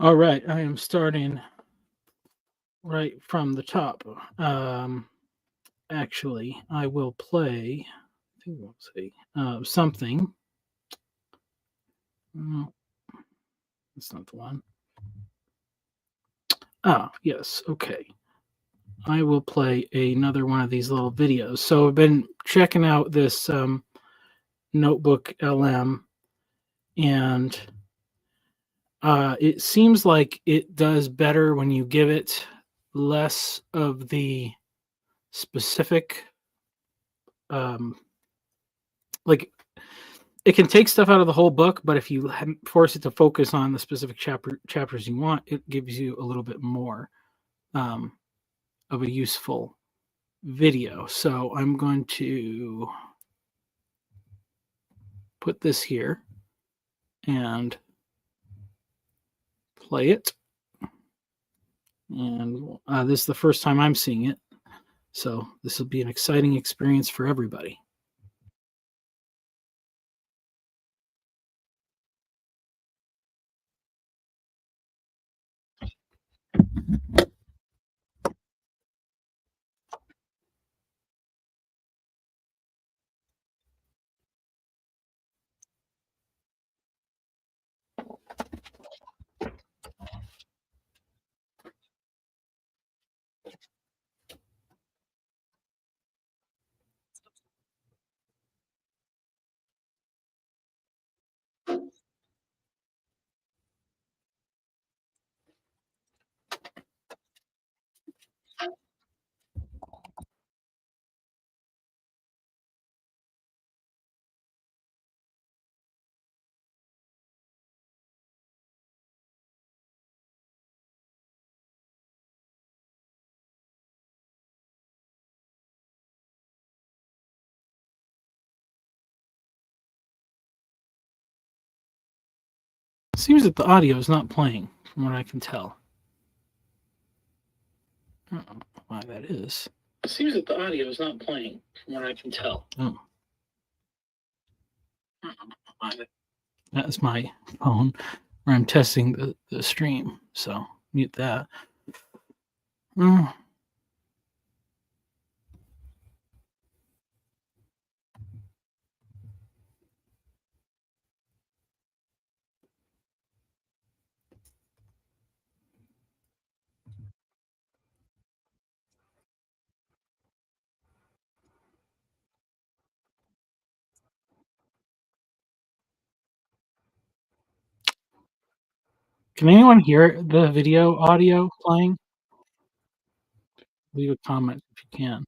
All right, I am starting right from the top. Actually, I will play. I think we'll see something. No, that's not the one. Ah, yes. Okay, I will play another one of these little videos. So I've been checking out this Notebook LM, and it seems like it does better when you give it less of the specific um, like it can take stuff out of the whole book, but if you force it to focus on the specific chapters you want, it gives you a little bit more um, of a useful video. So I'm going to put this here and play it. And this is the first time I'm seeing it, so this will be an exciting experience for everybody. Seems that the audio is not playing, from what I can tell. I don't know why that is. It seems that the audio is not playing, from what I can tell. Oh. I don't know why that's my phone where I'm testing the stream. So mute that. Mm. Can anyone hear the video audio playing? Leave a comment if you can.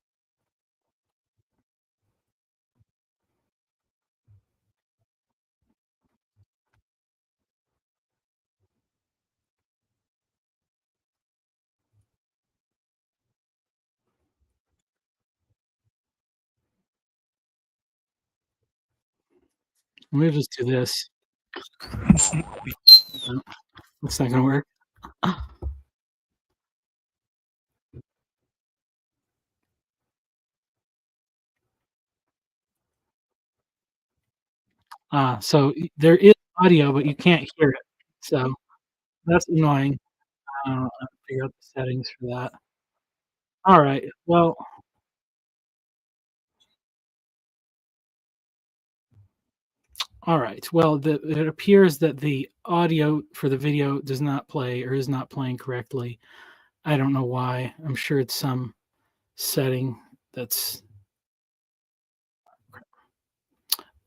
Let me just do this. No, that's not gonna work. So there is audio, but you can't hear it. So that's annoying. I'll figure out the settings for that. All right. Well, all right. Well, it appears that the audio for the video does not play or is not playing correctly. I don't know why. I'm sure it's some setting that's.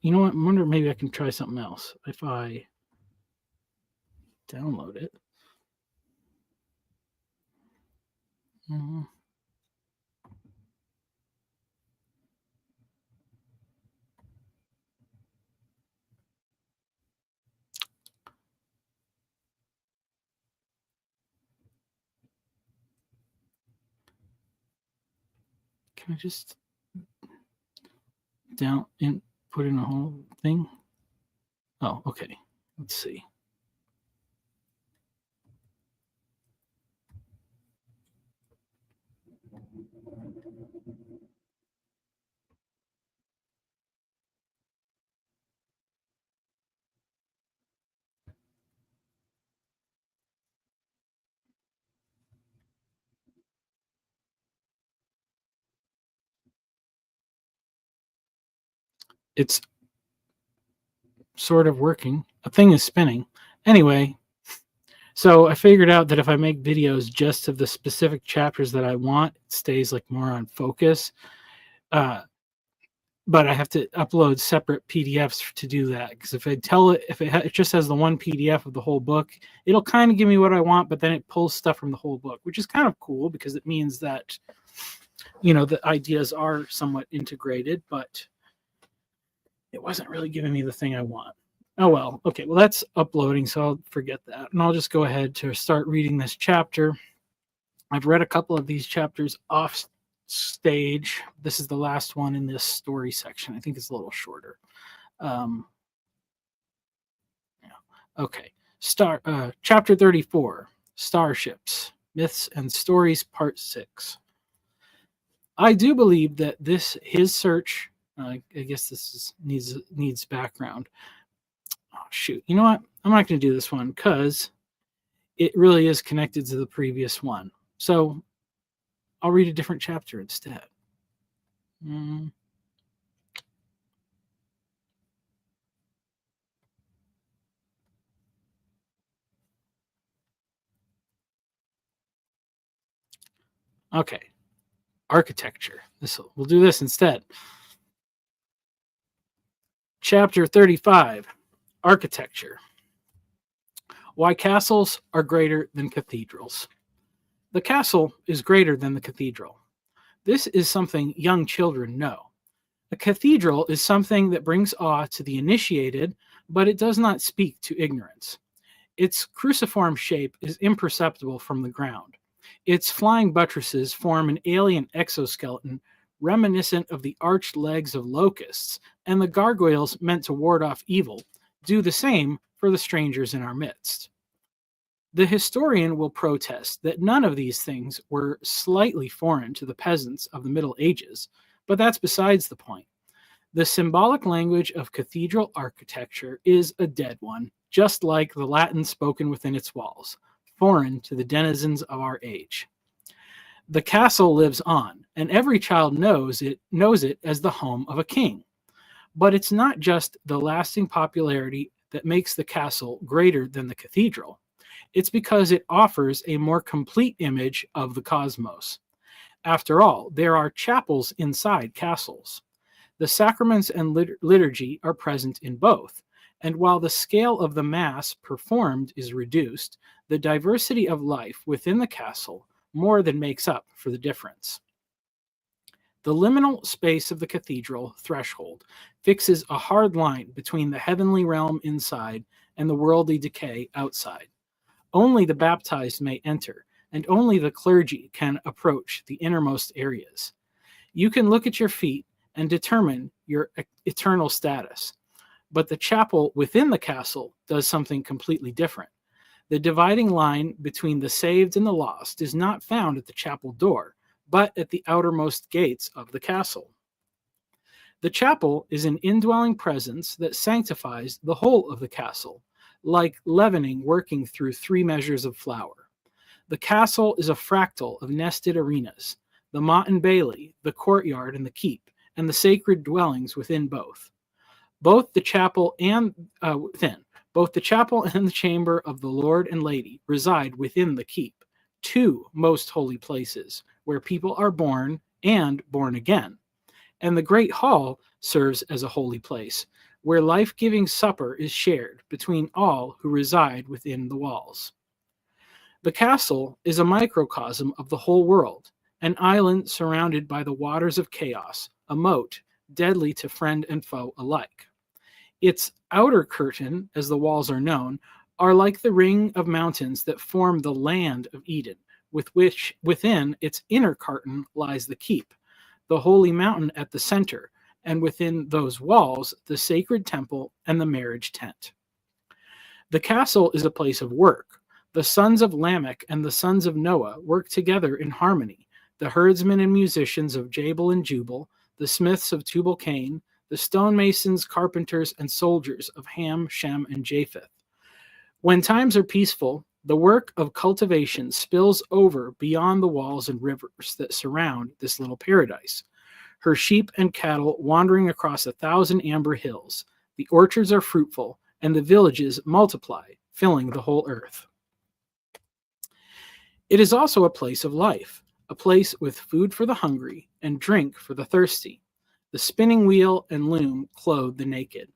You know what? I wonder maybe I can try something else if I download it. Mhm. Can I just put in a whole thing? Oh, okay. Let's see. It's sort of working. A thing is spinning. Anyway, so I figured out that if I make videos just of the specific chapters that I want, it stays like more on focus. Uh, but I have to upload separate PDFs to do that, because if I tell it, if it just has the one PDF of the whole book, it'll kind of give me what I want, but then it pulls stuff from the whole book, which is kind of cool because it means that, the ideas are somewhat integrated, but it wasn't really giving me the thing I want. Oh well, okay, well that's uploading, so I'll forget that. And I'll just go ahead to start reading this chapter. I've read a couple of these chapters off stage. This is the last one in this story section. I think it's a little shorter. Yeah. Okay. Chapter 34, Starships, Myths and Stories, Part 6. I do believe that his search, I guess this needs background. Oh, shoot. You know what? I'm not going to do this one because it really is connected to the previous one. So I'll read a different chapter instead. Okay. Architecture. We'll do this instead. Chapter 35, Architecture. Why castles are greater than cathedrals. The castle is greater than the cathedral. This is something young children know. A cathedral is something that brings awe to the initiated, but it does not speak to ignorance. Its cruciform shape is imperceptible from the ground. Its flying buttresses form an alien exoskeleton reminiscent of the arched legs of locusts, and the gargoyles meant to ward off evil do the same for the strangers in our midst. The historian will protest that none of these things were slightly foreign to the peasants of the Middle Ages, but that's besides the point. The symbolic language of cathedral architecture is a dead one, just like the Latin spoken within its walls, foreign to the denizens of our age. The castle lives on, and every child knows it as the home of a king. But it's not just the lasting popularity that makes the castle greater than the cathedral. It's because it offers a more complete image of the cosmos. After all, there are chapels inside castles. The sacraments and liturgy are present in both, and while the scale of the Mass performed is reduced, the diversity of life within the castle more than makes up for the difference. The liminal space of the cathedral threshold fixes a hard line between the heavenly realm inside and the worldly decay outside. Only the baptized may enter, and only the clergy can approach the innermost areas. You can look at your feet and determine your eternal status, but the chapel within the castle does something completely different. The dividing line between the saved and the lost is not found at the chapel door, but at the outermost gates of the castle. The chapel is an indwelling presence that sanctifies the whole of the castle, like leavening working through 3 measures of flour. The castle is a fractal of nested arenas, the motte and bailey, the courtyard and the keep, and the sacred dwellings within both. Both the chapel and the chamber of the Lord and Lady reside within the keep, 2 most holy places where people are born and born again. And the great hall serves as a holy place, where life-giving supper is shared between all who reside within the walls. The castle is a microcosm of the whole world, an island surrounded by the waters of chaos, a moat deadly to friend and foe alike. Its outer curtain, as the walls are known, are like the ring of mountains that form the land of Eden, with which within its inner curtain lies the keep, the holy mountain at the center, and within those walls the sacred temple and the marriage tent. The castle is a place of work. The sons of Lamech and the sons of Noah work together in harmony, the herdsmen and musicians of Jabal and Jubal, the smiths of Tubal-Cain, the stonemasons, carpenters, and soldiers of Ham, Shem, and Japheth. When times are peaceful, the work of cultivation spills over beyond the walls and rivers that surround this little paradise. her sheep and cattle wandering across 1,000 amber hills. The orchards are fruitful, and the villages multiply, filling the whole earth. It is also a place of life, a place with food for the hungry and drink for the thirsty. The spinning wheel and loom clothe the naked.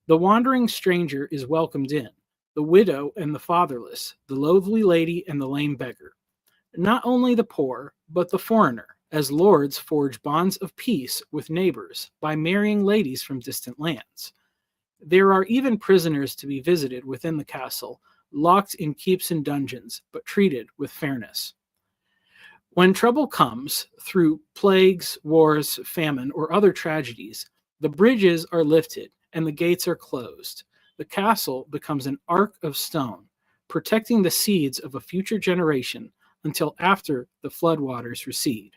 The wandering stranger is welcomed in, the widow and the fatherless, the loathly lady and the lame beggar. Not only the poor, but the foreigner, as lords forge bonds of peace with neighbors by marrying ladies from distant lands. There are even prisoners to be visited within the castle, locked in keeps and dungeons, but treated with fairness. When trouble comes through plagues, wars, famine, or other tragedies, the bridges are lifted and the gates are closed. The castle becomes an ark of stone, protecting the seeds of a future generation until after the floodwaters recede.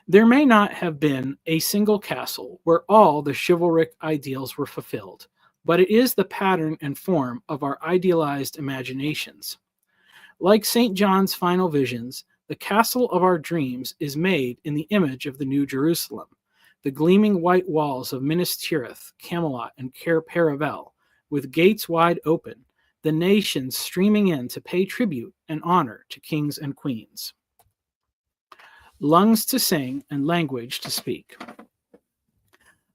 There may not have been a single castle where all the chivalric ideals were fulfilled, but it is the pattern and form of our idealized imaginations. Like St. John's final visions, the castle of our dreams is made in the image of the New Jerusalem, the gleaming white walls of Minas Tirith, Camelot, and Cair Paravel, with gates wide open, the nations streaming in to pay tribute and honor to kings and queens. Lungs to sing and language to speak.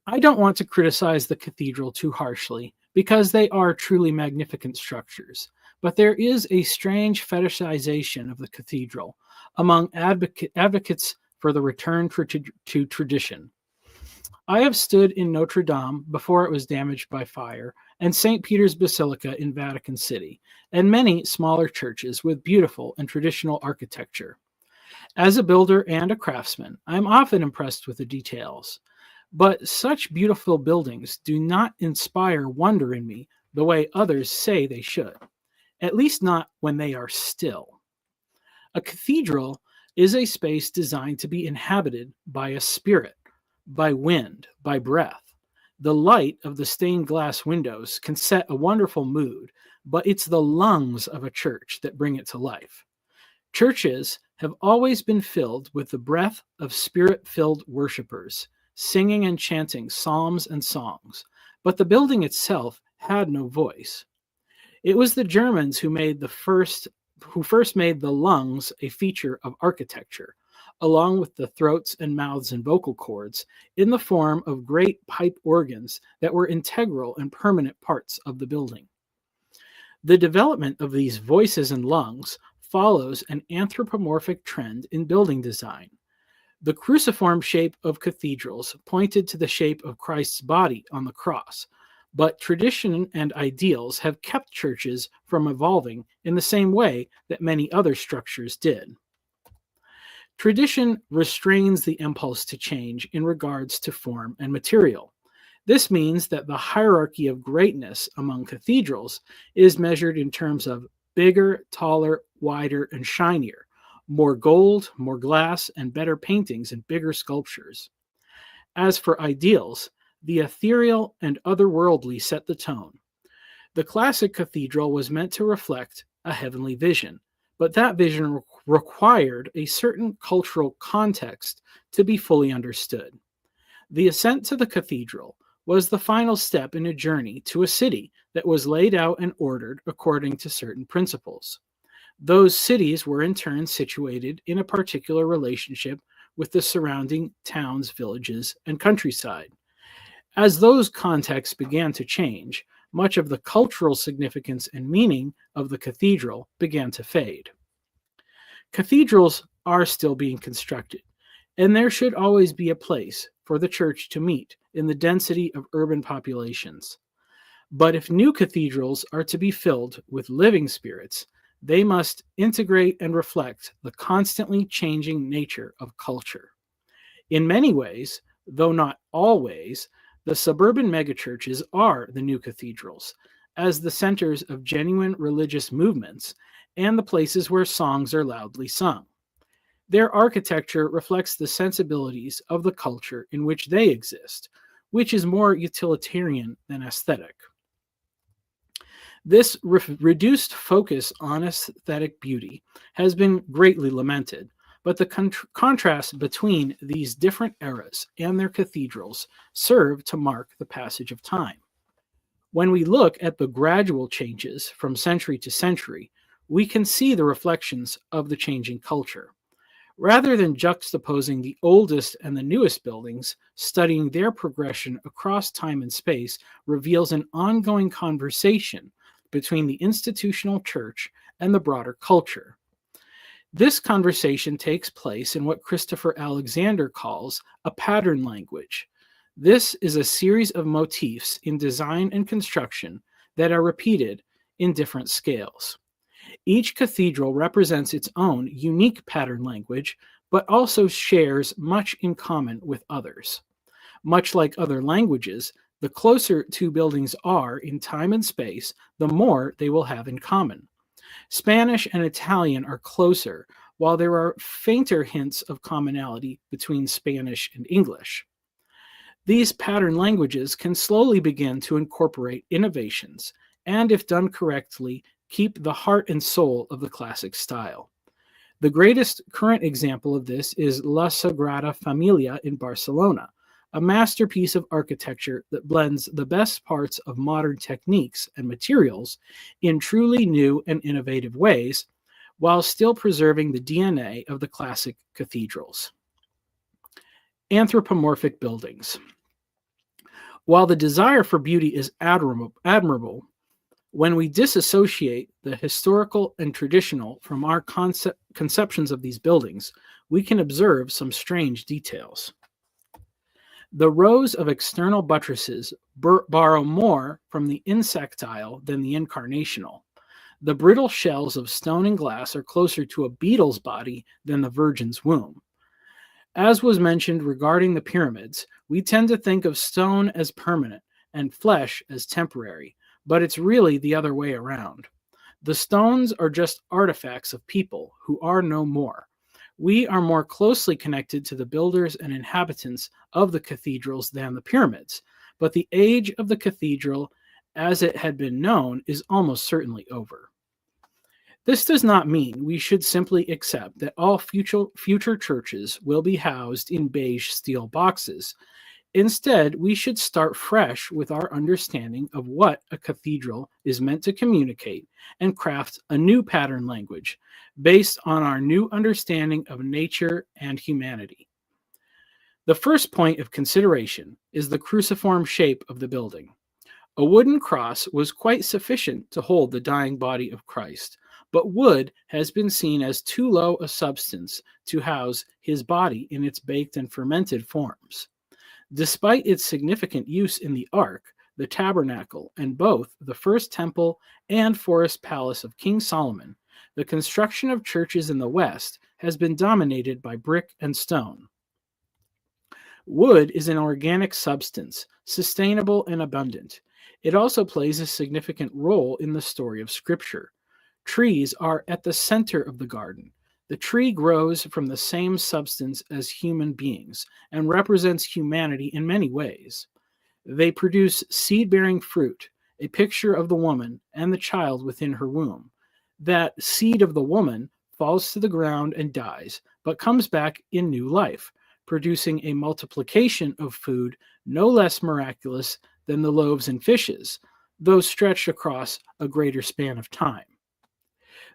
I don't want to criticize the cathedral too harshly, because they are truly magnificent structures, but there is a strange fetishization of the cathedral among advocates for the return to tradition. I have stood in Notre Dame before it was damaged by fire, and St. Peter's Basilica in Vatican City, and many smaller churches with beautiful and traditional architecture. As a builder and a craftsman, I am often impressed with the details. But such beautiful buildings do not inspire wonder in me the way others say they should, at least not when they are still. A cathedral is a space designed to be inhabited by a spirit, by wind, by breath. The light of the stained glass windows can set a wonderful mood, but it's the lungs of a church that bring it to life. Churches have always been filled with the breath of spirit-filled worshipers, singing and chanting psalms and songs, but the building itself had no voice. It was the Germans who first made the lungs a feature of architecture, along with the throats and mouths and vocal cords, in the form of great pipe organs that were integral and permanent parts of the building. The development of these voices and lungs follows an anthropomorphic trend in building design. The cruciform shape of cathedrals pointed to the shape of Christ's body on the cross, but tradition and ideals have kept churches from evolving in the same way that many other structures did. Tradition restrains the impulse to change in regards to form and material. This means that the hierarchy of greatness among cathedrals is measured in terms of bigger, taller, wider, and shinier, more gold, more glass, and better paintings and bigger sculptures. As for ideals, the ethereal and otherworldly set the tone. The classic cathedral was meant to reflect a heavenly vision, but that vision required a certain cultural context to be fully understood. The ascent to the cathedral was the final step in a journey to a city that was laid out and ordered according to certain principles. Those cities were in turn situated in a particular relationship with the surrounding towns, villages, and countryside. As those contexts began to change, much of the cultural significance and meaning of the cathedral began to fade. Cathedrals are still being constructed, and there should always be a place for the church to meet in the density of urban populations. But if new cathedrals are to be filled with living spirits, they must integrate and reflect the constantly changing nature of culture. In many ways, though not always, the suburban megachurches are the new cathedrals, as the centers of genuine religious movements and the places where songs are loudly sung. Their architecture reflects the sensibilities of the culture in which they exist, which is more utilitarian than aesthetic. This reduced focus on aesthetic beauty has been greatly lamented, but the contrast between these different eras and their cathedrals serve to mark the passage of time. When we look at the gradual changes from century to century, we can see the reflections of the changing culture. Rather than juxtaposing the oldest and the newest buildings, studying their progression across time and space reveals an ongoing conversation between the institutional church and the broader culture. This conversation takes place in what Christopher Alexander calls a pattern language. This is a series of motifs in design and construction that are repeated in different scales. Each cathedral represents its own unique pattern language, but also shares much in common with others. Much like other languages, the closer two buildings are in time and space, the more they will have in common. Spanish and Italian are closer, while there are fainter hints of commonality between Spanish and English. These pattern languages can slowly begin to incorporate innovations, and if done correctly, keep the heart and soul of the classic style. The greatest current example of this is La Sagrada Familia in Barcelona, a masterpiece of architecture that blends the best parts of modern techniques and materials in truly new and innovative ways, while still preserving the DNA of the classic cathedrals. Anthropomorphic buildings. While the desire for beauty is admirable, when we disassociate the historical and traditional from our conceptions of these buildings, we can observe some strange details. The rows of external buttresses borrow more from the insectile than the incarnational. The brittle shells of stone and glass are closer to a beetle's body than the Virgin's womb. As was mentioned regarding the pyramids, we tend to think of stone as permanent and flesh as temporary, but it's really the other way around. The stones are just artifacts of people who are no more. We are more closely connected to the builders and inhabitants of the cathedrals than the pyramids, but the age of the cathedral, as it had been known, is almost certainly over. This does not mean we should simply accept that all future churches will be housed in beige steel boxes. Instead, we should start fresh with our understanding of what a cathedral is meant to communicate and craft a new pattern language based on our new understanding of nature and humanity. The first point of consideration is the cruciform shape of the building. A wooden cross was quite sufficient to hold the dying body of Christ, but wood has been seen as too low a substance to house his body in its baked and fermented forms. Despite its significant use in the Ark, the tabernacle, and both the first temple and forest palace of King Solomon, the construction of churches in the West has been dominated by brick and stone. Wood is an organic substance, sustainable and abundant. It also plays a significant role in the story of Scripture. Trees are at the center of the garden. The tree grows from the same substance as human beings and represents humanity in many ways. They produce seed-bearing fruit, a picture of the woman and the child within her womb. That seed of the woman falls to the ground and dies, but comes back in new life, producing a multiplication of food no less miraculous than the loaves and fishes, though stretched across a greater span of time.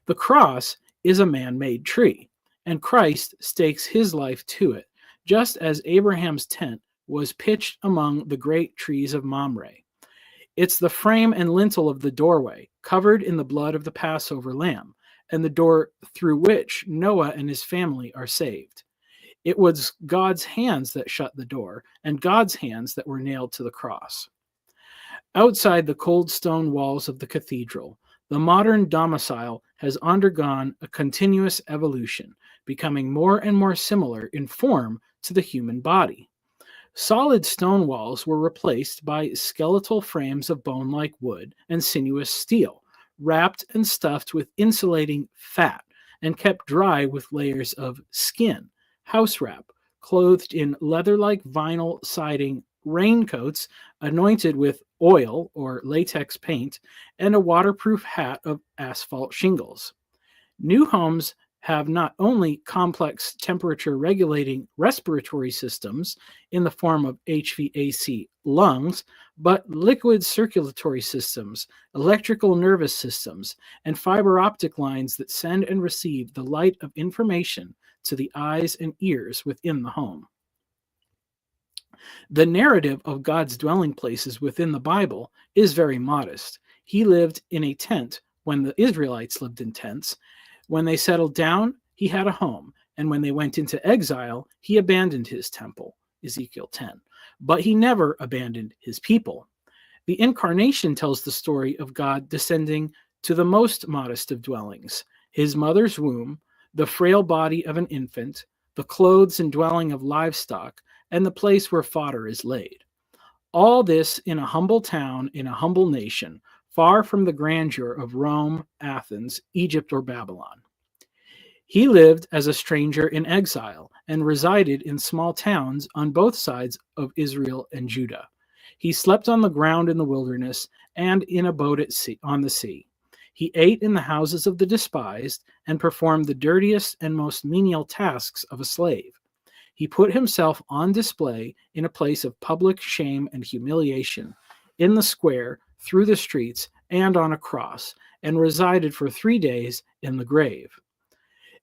The cross is a man-made tree, and Christ stakes his life to it, just as Abraham's tent was pitched among the great trees of Mamre. It's the frame and lintel of the doorway, covered in the blood of the Passover lamb, and the door through which Noah and his family are saved. It was God's hands that shut the door, and God's hands that were nailed to the cross. Outside the cold stone walls of the cathedral, the modern domicile has undergone a continuous evolution, becoming more and more similar in form to the human body. Solid stone walls were replaced by skeletal frames of bone-like wood and sinuous steel, wrapped and stuffed with insulating fat, and kept dry with layers of skin, house wrap, clothed in leather-like vinyl siding, raincoats anointed with oil or latex paint, and a waterproof hat of asphalt shingles. New homes have not only complex temperature regulating respiratory systems in the form of HVAC lungs, but liquid circulatory systems, electrical nervous systems, and fiber optic lines that send and receive the light of information to the eyes and ears within the home. The narrative of God's dwelling places within the Bible is very modest. He lived in a tent when the Israelites lived in tents. When they settled down, he had a home. And when they went into exile, he abandoned his temple, Ezekiel 10. But he never abandoned his people. The incarnation tells the story of God descending to the most modest of dwellings, his mother's womb, the frail body of an infant, the clothes and dwelling of livestock, and the place where fodder is laid. All this in a humble town, in a humble nation, far from the grandeur of Rome, Athens, Egypt, or Babylon. He lived as a stranger in exile and resided in small towns on both sides of Israel and Judah. He slept on the ground in the wilderness and in a boat at sea, on the sea. He ate in the houses of the despised and performed the dirtiest and most menial tasks of a slave. He put himself on display in a place of public shame and humiliation, in the square, through the streets, and on a cross, and resided for 3 days in the grave.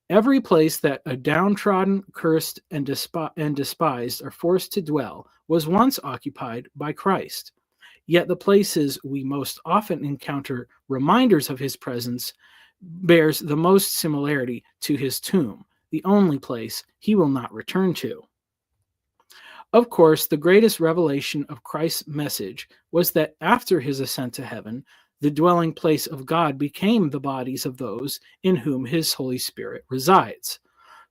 Every place that a downtrodden, cursed, and despised are forced to dwell was once occupied by Christ. Yet the places we most often encounter reminders of his presence bears the most similarity to his tomb, the only place he will not return to. Of course, the greatest revelation of Christ's message was that after his ascent to heaven, the dwelling place of God became the bodies of those in whom his Holy Spirit resides.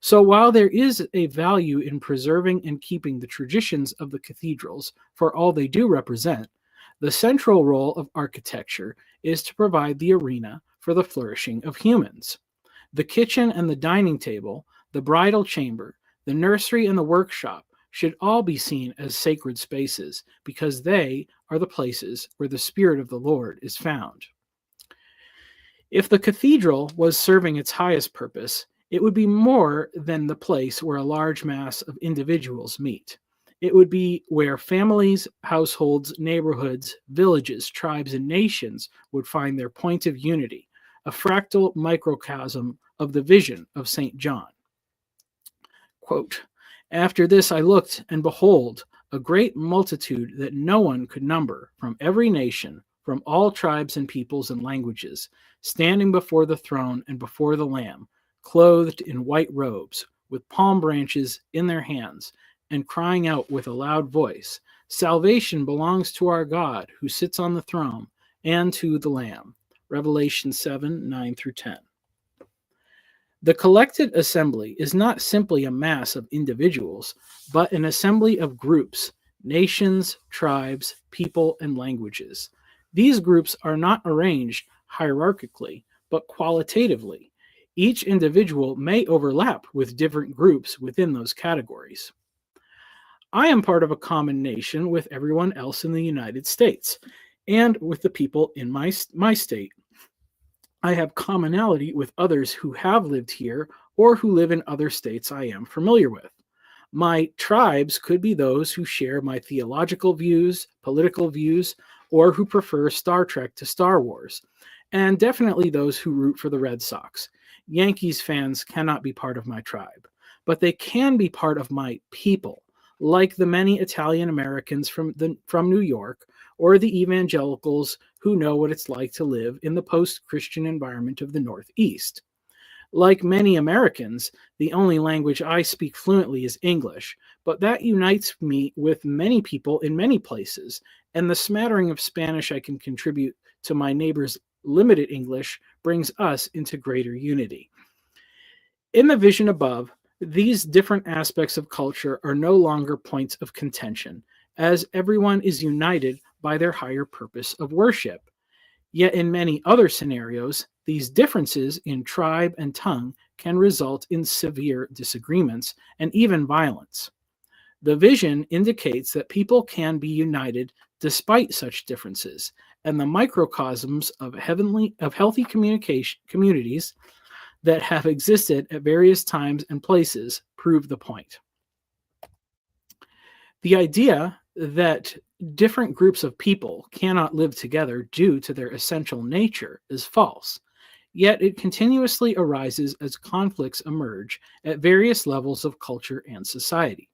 So while there is a value in preserving and keeping the traditions of the cathedrals for all they do represent, the central role of architecture is to provide the arena for the flourishing of humans. The kitchen and the dining table, the bridal chamber, the nursery and the workshop should all be seen as sacred spaces because they are the places where the Spirit of the Lord is found. If the cathedral was serving its highest purpose, it would be more than the place where a large mass of individuals meet. It would be where families, households, neighborhoods, villages, tribes, and nations would find their point of unity, a fractal microcosm of the vision of St. John. Quote, "After this I looked, and behold, a great multitude that no one could number, from every nation, from all tribes and peoples and languages, standing before the throne and before the Lamb, clothed in white robes, with palm branches in their hands, and crying out with a loud voice, 'Salvation belongs to our God who sits on the throne and to the Lamb.'" Revelation 7, 9 through 10. The collected assembly is not simply a mass of individuals, but an assembly of groups, nations, tribes, people, and languages. These groups are not arranged hierarchically, but qualitatively. Each individual may overlap with different groups within those categories. I am part of a common nation with everyone else in the United States and with the people in my state. I have commonality with others who have lived here or who live in other states I am familiar with. My tribes could be those who share my theological views, political views, or who prefer Star Trek to Star Wars, and definitely those who root for the Red Sox. Yankees fans cannot be part of my tribe, but they can be part of my people, like the many Italian Americans from New York, or the evangelicals who know what it's like to live in the post-Christian environment of the Northeast. Like many Americans, the only language I speak fluently is English, but that unites me with many people in many places, and the smattering of Spanish I can contribute to my neighbors' limited English brings us into greater unity. In the vision above, these different aspects of culture are no longer points of contention, as everyone is united by their higher purpose of worship. Yet in many other scenarios, these differences in tribe and tongue can result in severe disagreements and even violence. The vision indicates that people can be united despite such differences, and the microcosms of healthy communities that have existed at various times and places prove the point. The idea that different groups of people cannot live together due to their essential nature is false, yet it continuously arises as conflicts emerge at various levels of culture and society.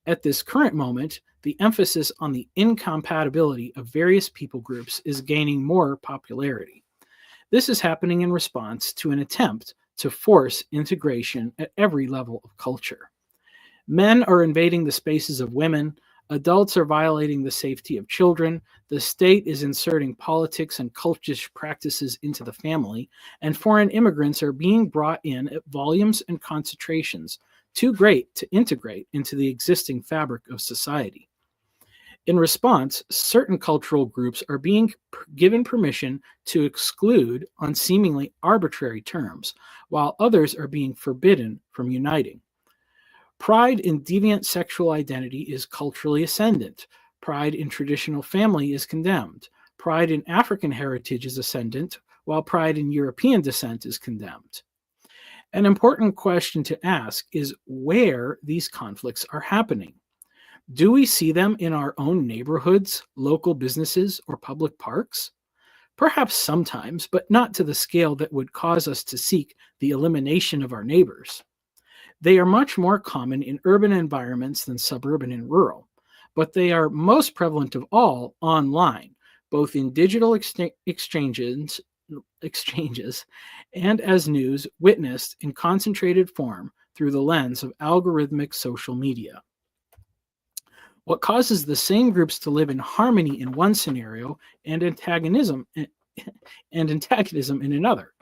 At this current moment, the emphasis on the incompatibility of various people groups is gaining more popularity. This is happening in response to an attempt to force integration at every level of culture. Men are invading the spaces of women, adults are violating the safety of children, the state is inserting politics and cultish practices into the family, and foreign immigrants are being brought in at volumes and concentrations too great to integrate into the existing fabric of society. In response, certain cultural groups are being given permission to exclude on seemingly arbitrary terms, while others are being forbidden from uniting. Pride in deviant sexual identity is culturally ascendant. Pride in traditional family is condemned. Pride in African heritage is ascendant, while pride in European descent is condemned. An important question to ask is where these conflicts are happening. Do we see them in our own neighborhoods, local businesses, or public parks? Perhaps sometimes, but not to the scale that would cause us to seek the elimination of our neighbors. They are much more common in urban environments than suburban and rural, but they are most prevalent of all online, both in digital exchanges and as news witnessed in concentrated form through the lens of algorithmic social media. What causes the same groups to live in harmony in one scenario and antagonism in another?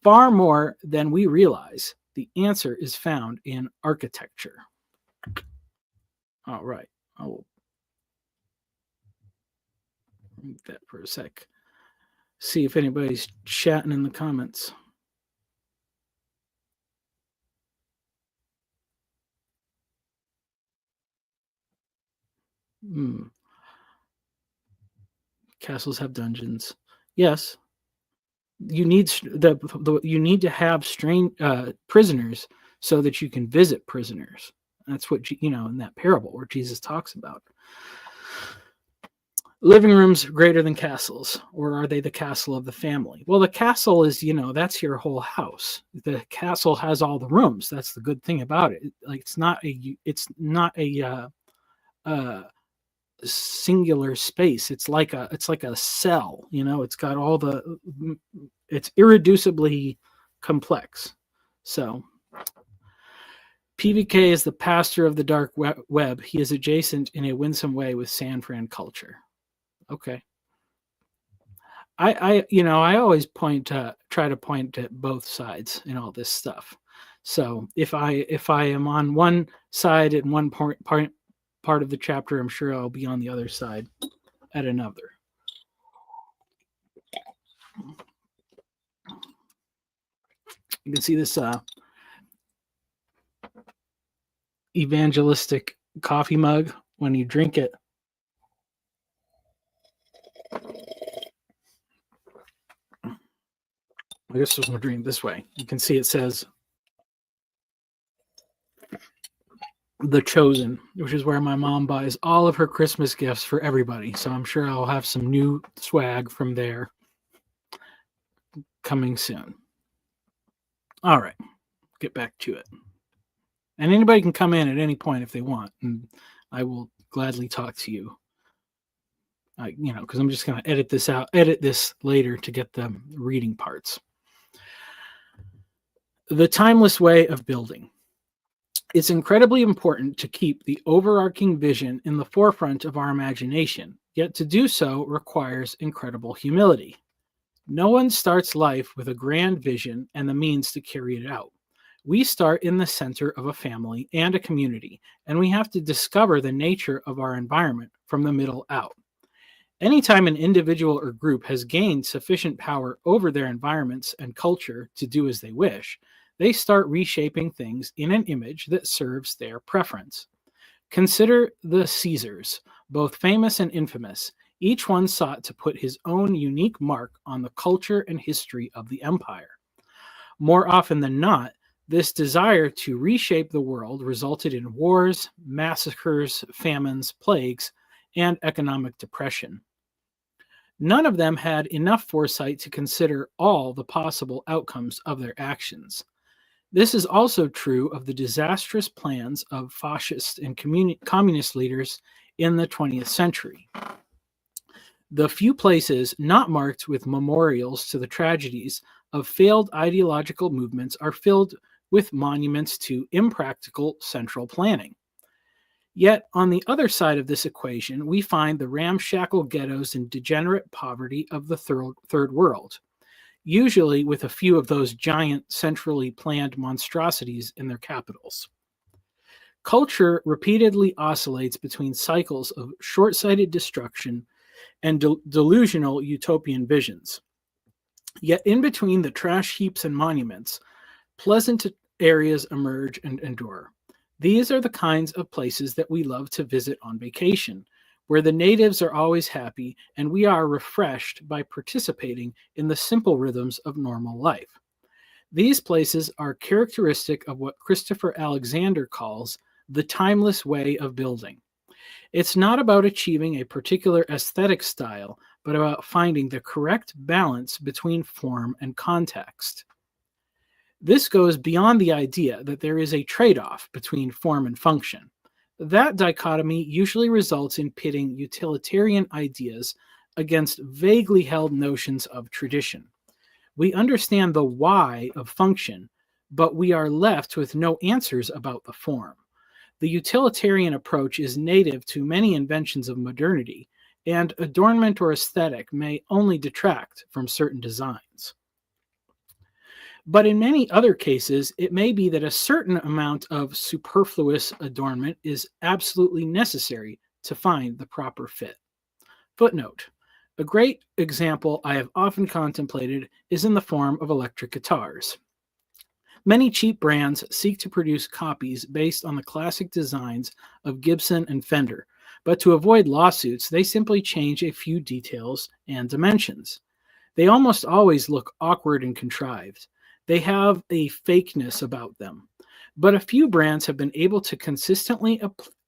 Far more than we realize, the answer is found in architecture. All right, I will read that for a sec. See if anybody's chatting in the comments. Castles have dungeons. Yes, you need you need to have prisoners so that you can visit prisoners. That's what in that parable where Jesus talks about. Living rooms greater than castles, or are they the castle of the family? Well, the castle is, that's your whole house. The castle has all the rooms. That's the good thing about it. Like it's not a singular space. It's like a cell. It's got all it's irreducibly complex. So PVK is the pastor of the dark web. He is adjacent in a winsome way with San Fran culture. Okay. I always try to point at both sides in all this stuff. So if I am on one side at one part of the chapter, I'm sure I'll be on the other side at another. You can see this evangelistic coffee mug when you drink it. I guess I'm going to drink this way. You can see it says The Chosen, which is where my mom buys all of her Christmas gifts for everybody. So I'm sure I'll have some new swag from there coming soon. All right, get back to it. And anybody can come in at any point if they want, and I will gladly talk to you. Because I'm just going to edit this later to get the reading parts. The timeless way of building. It's incredibly important to keep the overarching vision in the forefront of our imagination, yet to do so requires incredible humility. No one starts life with a grand vision and the means to carry it out. We start in the center of a family and a community, and we have to discover the nature of our environment from the middle out. Anytime an individual or group has gained sufficient power over their environments and culture to do as they wish, they start reshaping things in an image that serves their preference. Consider the Caesars, both famous and infamous. Each one sought to put his own unique mark on the culture and history of the empire. More often than not, this desire to reshape the world resulted in wars, massacres, famines, plagues, and economic depression. None of them had enough foresight to consider all the possible outcomes of their actions. This is also true of the disastrous plans of fascist and communist leaders in the 20th century. The few places not marked with memorials to the tragedies of failed ideological movements are filled with monuments to impractical central planning. Yet, on the other side of this equation, we find the ramshackle ghettos and degenerate poverty of the third world, usually with a few of those giant centrally planned monstrosities in their capitals. Culture repeatedly oscillates between cycles of short-sighted destruction and delusional utopian visions. Yet in between the trash heaps and monuments, pleasant areas emerge and endure. These are the kinds of places that we love to visit on vacation, where the natives are always happy and we are refreshed by participating in the simple rhythms of normal life. These places are characteristic of what Christopher Alexander calls the timeless way of building. It's not about achieving a particular aesthetic style, but about finding the correct balance between form and context. This goes beyond the idea that there is a trade-off between form and function. That dichotomy usually results in pitting utilitarian ideas against vaguely held notions of tradition. We understand the why of function, but we are left with no answers about the form. The utilitarian approach is native to many inventions of modernity, and adornment or aesthetic may only detract from certain designs. But in many other cases, it may be that a certain amount of superfluous adornment is absolutely necessary to find the proper fit. Footnote: a great example I have often contemplated is in the form of electric guitars. Many cheap brands seek to produce copies based on the classic designs of Gibson and Fender, but to avoid lawsuits, they simply change a few details and dimensions. They almost always look awkward and contrived. They have a fakeness about them. But a few brands have been able to consistently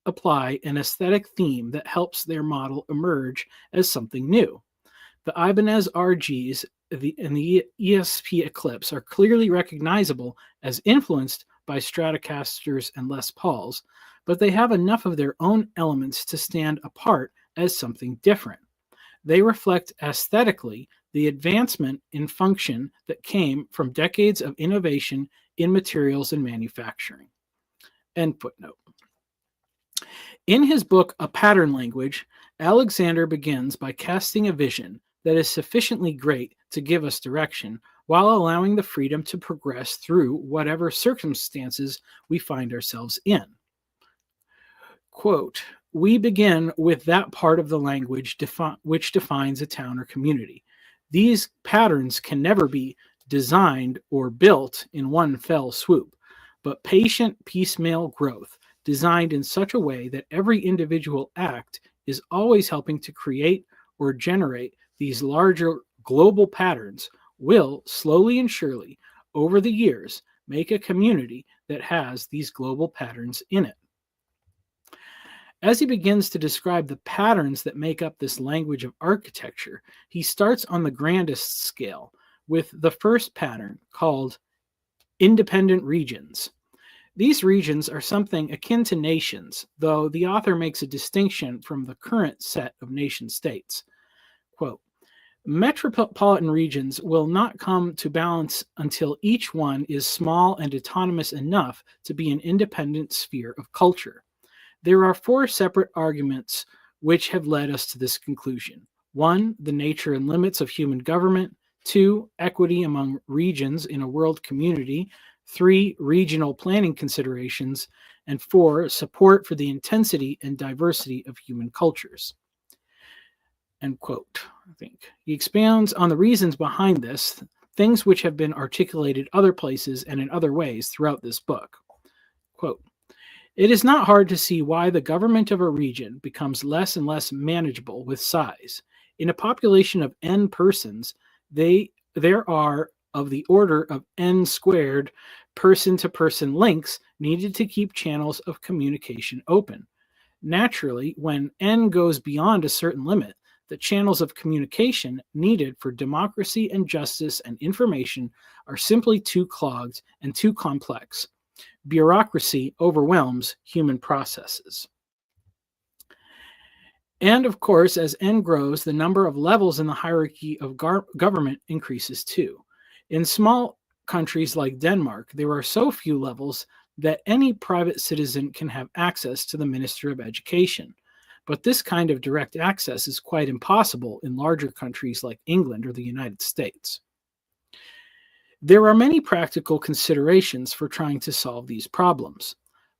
apply an aesthetic theme that helps their model emerge as something new. The Ibanez RGs and the ESP Eclipse are clearly recognizable as influenced by Stratocasters and Les Pauls, but they have enough of their own elements to stand apart as something different. They reflect aesthetically the advancement in function that came from decades of innovation in materials and manufacturing. End footnote. In his book, A Pattern Language, Alexander begins by casting a vision that is sufficiently great to give us direction, while allowing the freedom to progress through whatever circumstances we find ourselves in. Quote, "We begin with that part of the language which defines a town or community. These patterns can never be designed or built in one fell swoop, but patient piecemeal growth, designed in such a way that every individual act is always helping to create or generate these larger global patterns, will slowly and surely, over the years, make a community that has these global patterns in it." As he begins to describe the patterns that make up this language of architecture, he starts on the grandest scale with the first pattern called independent regions. These regions are something akin to nations, though the author makes a distinction from the current set of nation states. Quote, "Metropolitan regions will not come to balance until each one is small and autonomous enough to be an independent sphere of culture. There are four separate arguments which have led us to this conclusion. 1, the nature and limits of human government. 2, equity among regions in a world community. 3, regional planning considerations. And 4, support for the intensity and diversity of human cultures." End quote. I think he expounds on the reasons behind this, things which have been articulated other places and in other ways throughout this book. Quote, "It is not hard to see why the government of a region becomes less and less manageable with size. In a population of n persons, there are of the order of n squared person-to-person links needed to keep channels of communication open. Naturally, when n goes beyond a certain limit, the channels of communication needed for democracy and justice and information are simply too clogged and too complex. Bureaucracy overwhelms human processes. And of course, as n grows, the number of levels in the hierarchy of government increases too. In small countries like Denmark, there are so few levels that any private citizen can have access to the Minister of Education. But this kind of direct access is quite impossible in larger countries like England or the United States. There are many practical considerations for trying to solve these problems.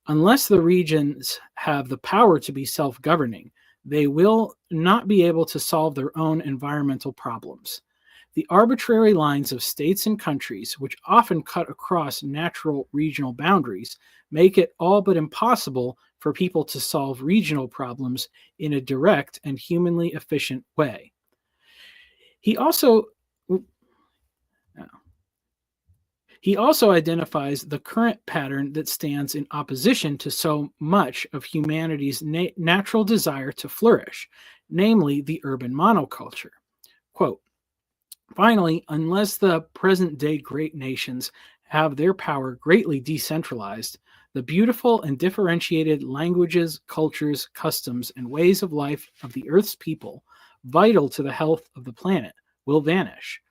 Unless the regions have the power to be self-governing, they will not be able to solve their own environmental problems. The arbitrary lines of states and countries, which often cut across natural regional boundaries, make it all but impossible for people to solve regional problems in a direct and humanly efficient way. He also identifies the current pattern that stands in opposition to so much of humanity's natural desire to flourish, namely the urban monoculture. Quote, finally, unless the present-day great nations have their power greatly decentralized, the beautiful and differentiated languages, cultures, customs, and ways of life of the Earth's people, vital to the health of the planet, will vanish.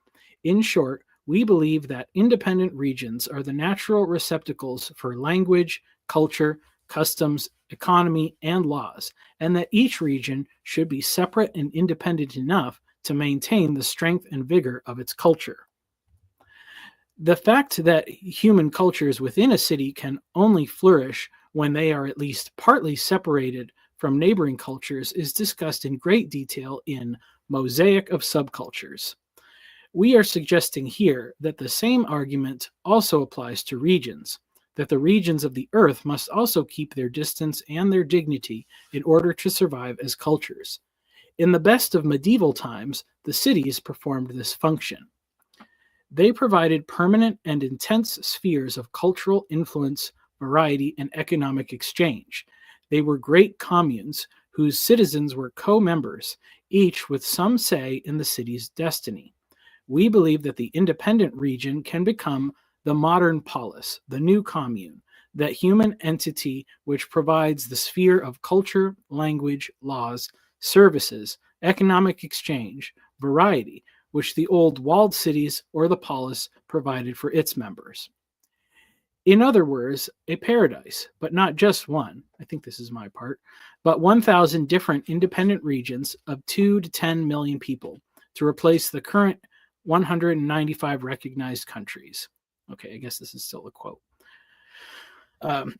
In short, we believe that independent regions are the natural receptacles for language, culture, customs, economy, and laws, and that each region should be separate and independent enough to maintain the strength and vigor of its culture. The fact that human cultures within a city can only flourish when they are at least partly separated from neighboring cultures is discussed in great detail in Mosaic of Subcultures. We are suggesting here that the same argument also applies to regions, that the regions of the earth must also keep their distance and their dignity in order to survive as cultures. In the best of medieval times, the cities performed this function. They provided permanent and intense spheres of cultural influence, variety, and economic exchange. They were great communes whose citizens were co-members, each with some say in the city's destiny. We believe that the independent region can become the modern polis, the new commune, that human entity which provides the sphere of culture, language, laws, services, economic exchange, variety, which the old walled cities or the polis provided for its members. In other words, a paradise, but not just one, I think this is my part, but 1,000 different independent regions of 2 to 10 million people to replace the current 195 recognized countries. Okay, I guess this is still a quote.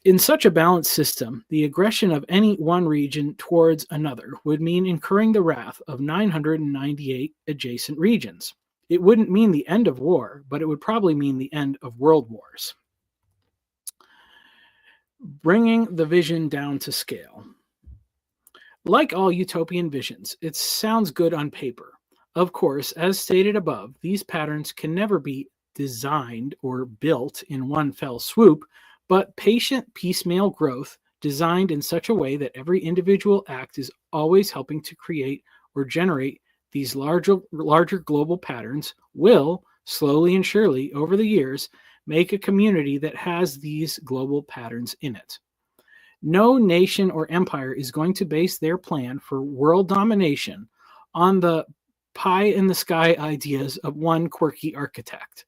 In such a balanced system, the aggression of any one region towards another would mean incurring the wrath of 998 adjacent regions. It wouldn't mean the end of war, but it would probably mean the end of world wars. Bringing the vision down to scale. Like all utopian visions, it sounds good on paper. Of course, as stated above, these patterns can never be designed or built in one fell swoop, but patient piecemeal growth designed in such a way that every individual act is always helping to create or generate these larger global patterns will, slowly and surely over the years, make a community that has these global patterns in it. No nation or empire is going to base their plan for world domination on the pie-in-the-sky ideas of one quirky architect.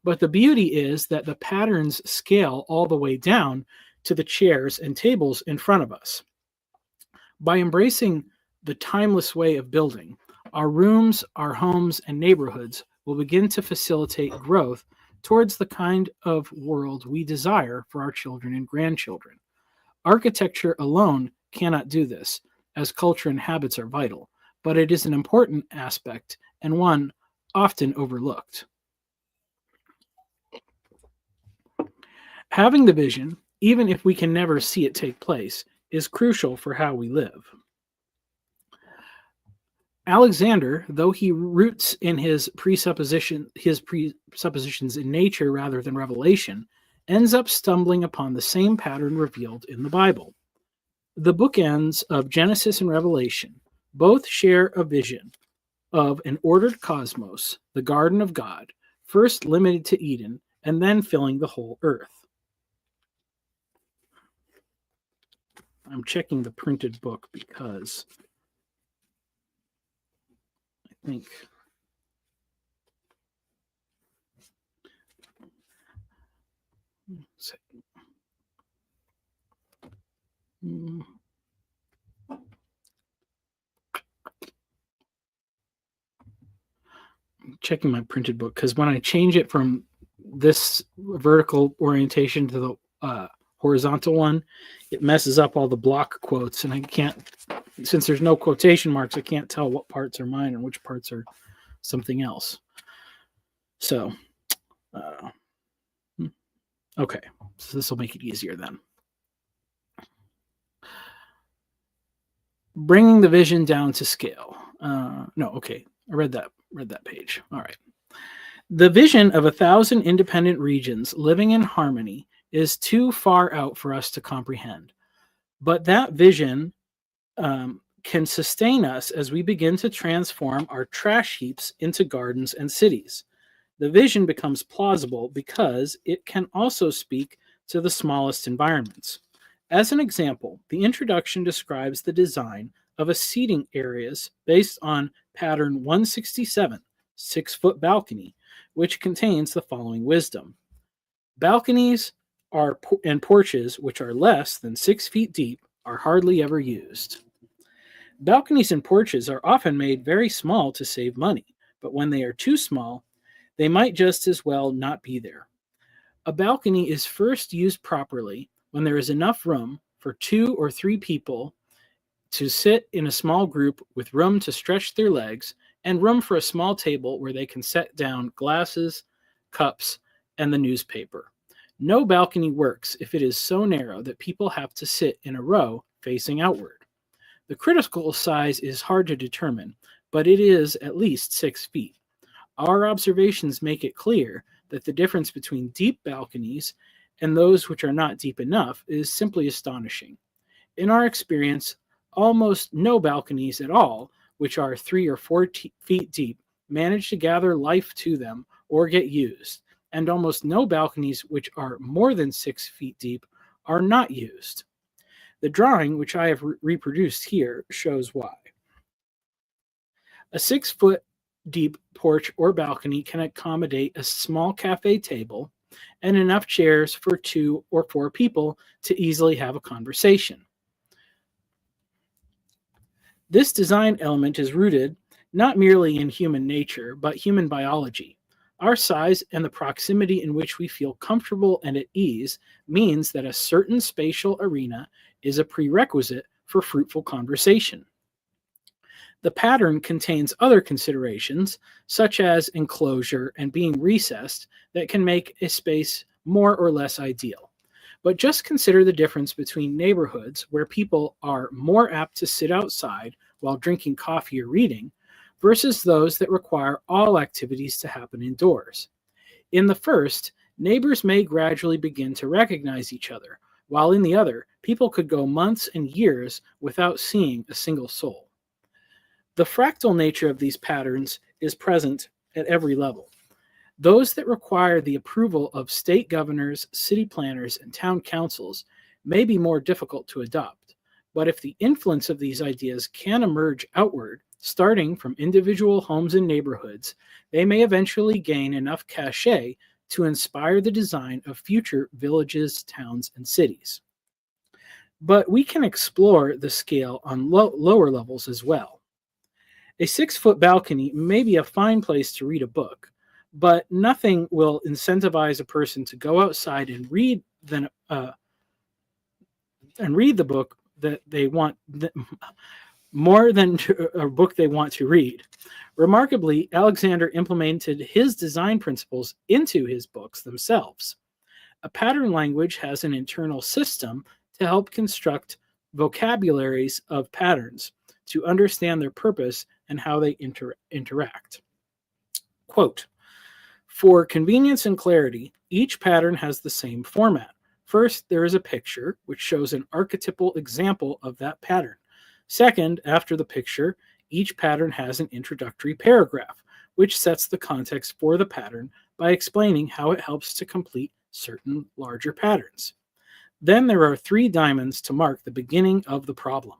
But the beauty is that the patterns scale all the way down to the chairs and tables in front of us. By embracing the timeless way of building, our rooms, our homes, and neighborhoods will begin to facilitate growth towards the kind of world we desire for our children and grandchildren. Architecture alone cannot do this, as culture and habits are vital, but it is an important aspect and one often overlooked. Having the vision, even if we can never see it take place, is crucial for how we live. Alexander, though he roots in his presuppositions in nature rather than revelation, ends up stumbling upon the same pattern revealed in the Bible. The bookends of Genesis and Revelation both share a vision of an ordered cosmos, the garden of God, first limited to Eden and then filling the whole earth. I'm checking the printed book because I think checking my printed book because when I change it from this vertical orientation to the horizontal one, it messes up all the block quotes, and I can't, since there's no quotation marks, I can't tell what parts are mine and which parts are something else. So, okay, so this will make it easier then. Bringing the vision down to scale. No, okay, I read that page. All right. The vision of 1,000 independent regions living in harmony is too far out for us to comprehend. But that vision can sustain us as we begin to transform our trash heaps into gardens and cities. The vision becomes plausible because it can also speak to the smallest environments. As an example, the introduction describes the design of a seating areas based on pattern 167, 6-foot balcony, which contains the following wisdom. Balconies and porches which are less than 6 feet deep are hardly ever used. Balconies and porches are often made very small to save money, but when they are too small, they might just as well not be there. A balcony is first used properly when there is enough room for 2 or 3 people to sit in a small group with room to stretch their legs and room for a small table where they can set down glasses, cups, and the newspaper. No balcony works if it is so narrow that people have to sit in a row facing outward. The critical size is hard to determine, but it is at least 6 feet. Our observations make it clear that the difference between deep balconies and those which are not deep enough is simply astonishing. In our experience, almost no balconies at all, which are 3 or 4 feet deep, manage to gather life to them or get used, and almost no balconies which are more than 6 feet deep are not used. The drawing, which I have reproduced here, shows why. A 6-foot deep porch or balcony can accommodate a small cafe table and enough chairs for 2 or 4 people to easily have a conversation. This design element is rooted not merely in human nature, but human biology. Our size and the proximity in which we feel comfortable and at ease means that a certain spatial arena is a prerequisite for fruitful conversation. The pattern contains other considerations, such as enclosure and being recessed, that can make a space more or less ideal. But just consider the difference between neighborhoods where people are more apt to sit outside while drinking coffee or reading versus those that require all activities to happen indoors. In the first, neighbors may gradually begin to recognize each other, while in the other, people could go months and years without seeing a single soul. The fractal nature of these patterns is present at every level. Those that require the approval of state governors, city planners, and town councils may be more difficult to adopt. But if the influence of these ideas can emerge outward, starting from individual homes and neighborhoods, they may eventually gain enough cachet to inspire the design of future villages, towns, and cities. But we can explore the scale on lower levels as well. A 6-foot balcony may be a fine place to read a book, but nothing will incentivize a person to go outside and read the book that they want more than a book they want to read. Remarkably, Alexander implemented his design principles into his books themselves. A pattern language has an internal system to help construct vocabularies of patterns to understand their purpose and how they interact. Quote, for convenience and clarity, each pattern has the same format. First, there is a picture, which shows an archetypal example of that pattern. Second, after the picture, each pattern has an introductory paragraph, which sets the context for the pattern by explaining how it helps to complete certain larger patterns. Then there are 3 diamonds to mark the beginning of the problem.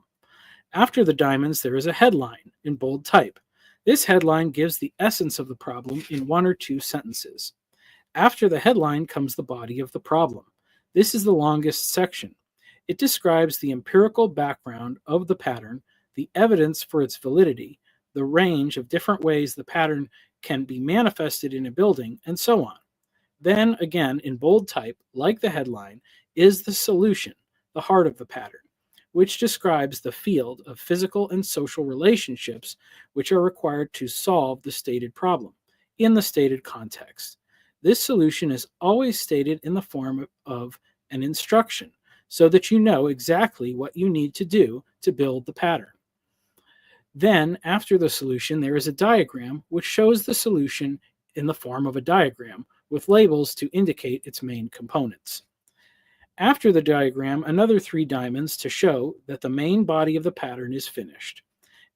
After the diamonds, there is a headline in bold type. This headline gives the essence of the problem in 1 or 2 sentences. After the headline comes the body of the problem. This is the longest section. It describes the empirical background of the pattern, the evidence for its validity, the range of different ways the pattern can be manifested in a building, and so on. Then, again, in bold type, like the headline, is the solution, the heart of the pattern, which describes the field of physical and social relationships which are required to solve the stated problem in the stated context. This solution is always stated in the form of an instruction, so that you know exactly what you need to do to build the pattern. Then, after the solution, there is a diagram which shows the solution in the form of a diagram with labels to indicate its main components. After the diagram, another 3 diamonds to show that the main body of the pattern is finished.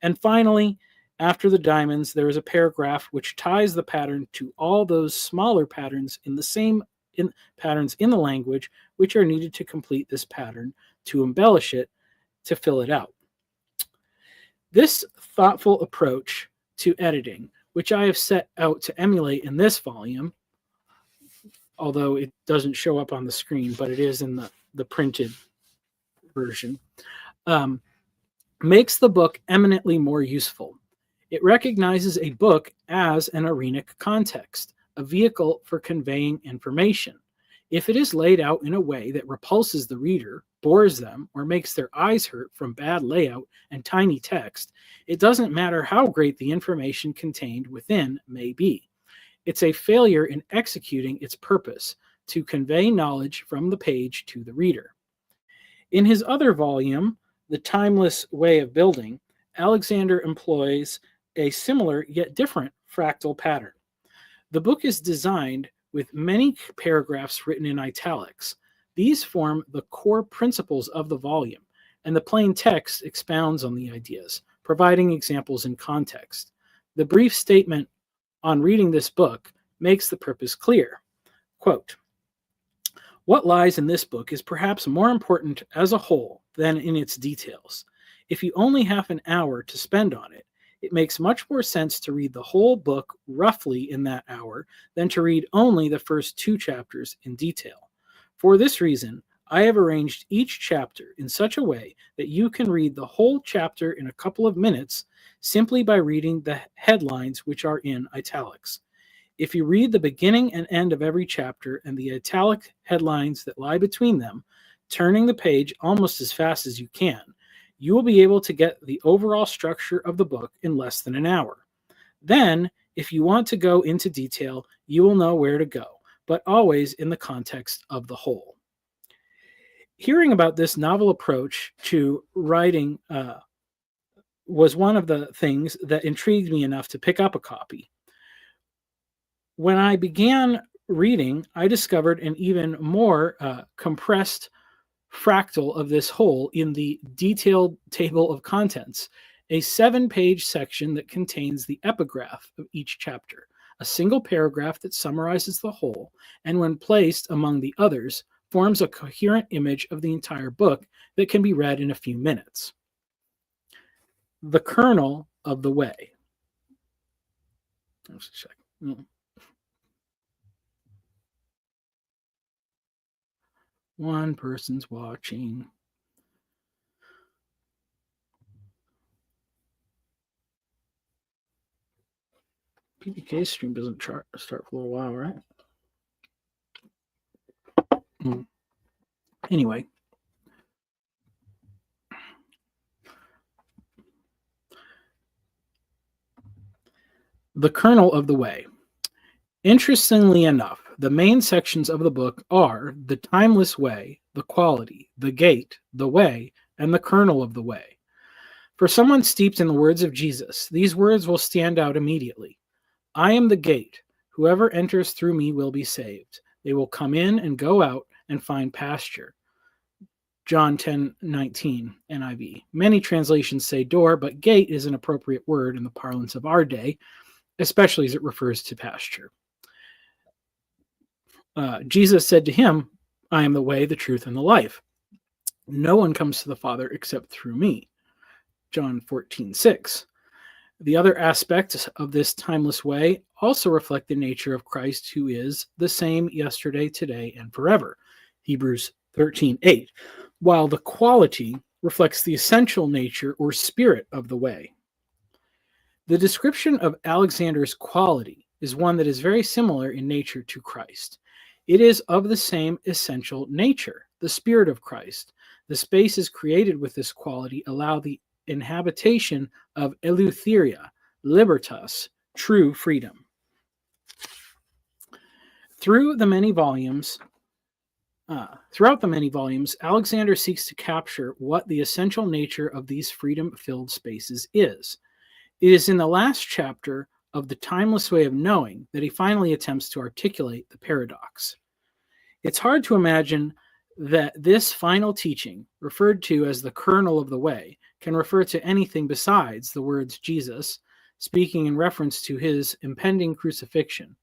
And finally, after the diamonds, there is a paragraph which ties the pattern to all those smaller patterns in the language which are needed to complete this pattern, to embellish it, to fill it out. This thoughtful approach to editing, which I have set out to emulate in this volume, although it doesn't show up on the screen, but it is in the printed version, makes the book eminently more useful. It recognizes a book as an arenic context, a vehicle for conveying information. If it is laid out in a way that repulses the reader, bores them, or makes their eyes hurt from bad layout and tiny text, it doesn't matter how great the information contained within may be. It's a failure in executing its purpose to convey knowledge from the page to the reader. In his other volume, The Timeless Way of Building, Alexander employs a similar yet different fractal pattern. The book is designed with many paragraphs written in italics. These form the core principles of the volume, and the plain text expounds on the ideas, providing examples in context. The brief statement on reading this book makes the purpose clear. Quote, what lies in this book is perhaps more important as a whole than in its details. If you only have an hour to spend on it, it makes much more sense to read the whole book roughly in that hour than to read only the first 2 chapters in detail. For this reason, I have arranged each chapter in such a way that you can read the whole chapter in a couple of minutes simply by reading the headlines which are in italics. If you read the beginning and end of every chapter and the italic headlines that lie between them, turning the page almost as fast as you can, you will be able to get the overall structure of the book in less than an hour. Then, if you want to go into detail, you will know where to go, but always in the context of the whole. Hearing about this novel approach to writing was one of the things that intrigued me enough to pick up a copy. When I began reading, I discovered an even more compressed fractal of this whole in the detailed table of contents, a 7-page section that contains the epigraph of each chapter, a single paragraph that summarizes the whole, and when placed among the others, forms a coherent image of the entire book that can be read in a few minutes. The kernel of the way. Let's check. One person's watching. PPK stream doesn't start for a little while, right? Anyway. The kernel of the way. Interestingly enough, the main sections of the book are the timeless way, the quality, the gate, the way, and the kernel of the way. For someone steeped in the words of Jesus, these words will stand out immediately. I am the gate. Whoever enters through me will be saved. They will come in and go out and find pasture. John 10:19 NIV. Many translations say door, but gate is an appropriate word in the parlance of our day, especially as it refers to pasture. Jesus said to him, I am the way, the truth, and the life. No one comes to the Father except through me. John 14:6. The other aspects of this timeless way also reflect the nature of Christ, who is the same yesterday, today, and forever. Hebrews 13:8. While the quality reflects the essential nature or spirit of the way. The description of Alexander's quality is one that is very similar in nature to Christ. It is of the same essential nature, the spirit of Christ. The spaces created with this quality allow the inhabitation of eleutheria, libertas, true freedom. Throughout the many volumes, Alexander seeks to capture what the essential nature of these freedom-filled spaces is. It is in the last chapter of The Timeless Way of Knowing that he finally attempts to articulate the paradox. It's hard to imagine that this final teaching, referred to as the kernel of the way, can refer to anything besides the words Jesus, speaking in reference to his impending crucifixion.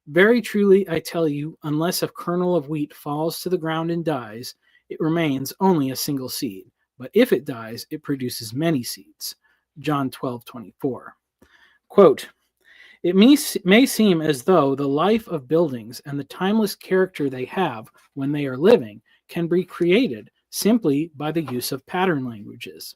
Very truly, I tell you, unless a kernel of wheat falls to the ground and dies, it remains only a single seed. But if it dies, it produces many seeds. John 12:24. Quote, it may seem as though the life of buildings and the timeless character they have when they are living can be created simply by the use of pattern languages.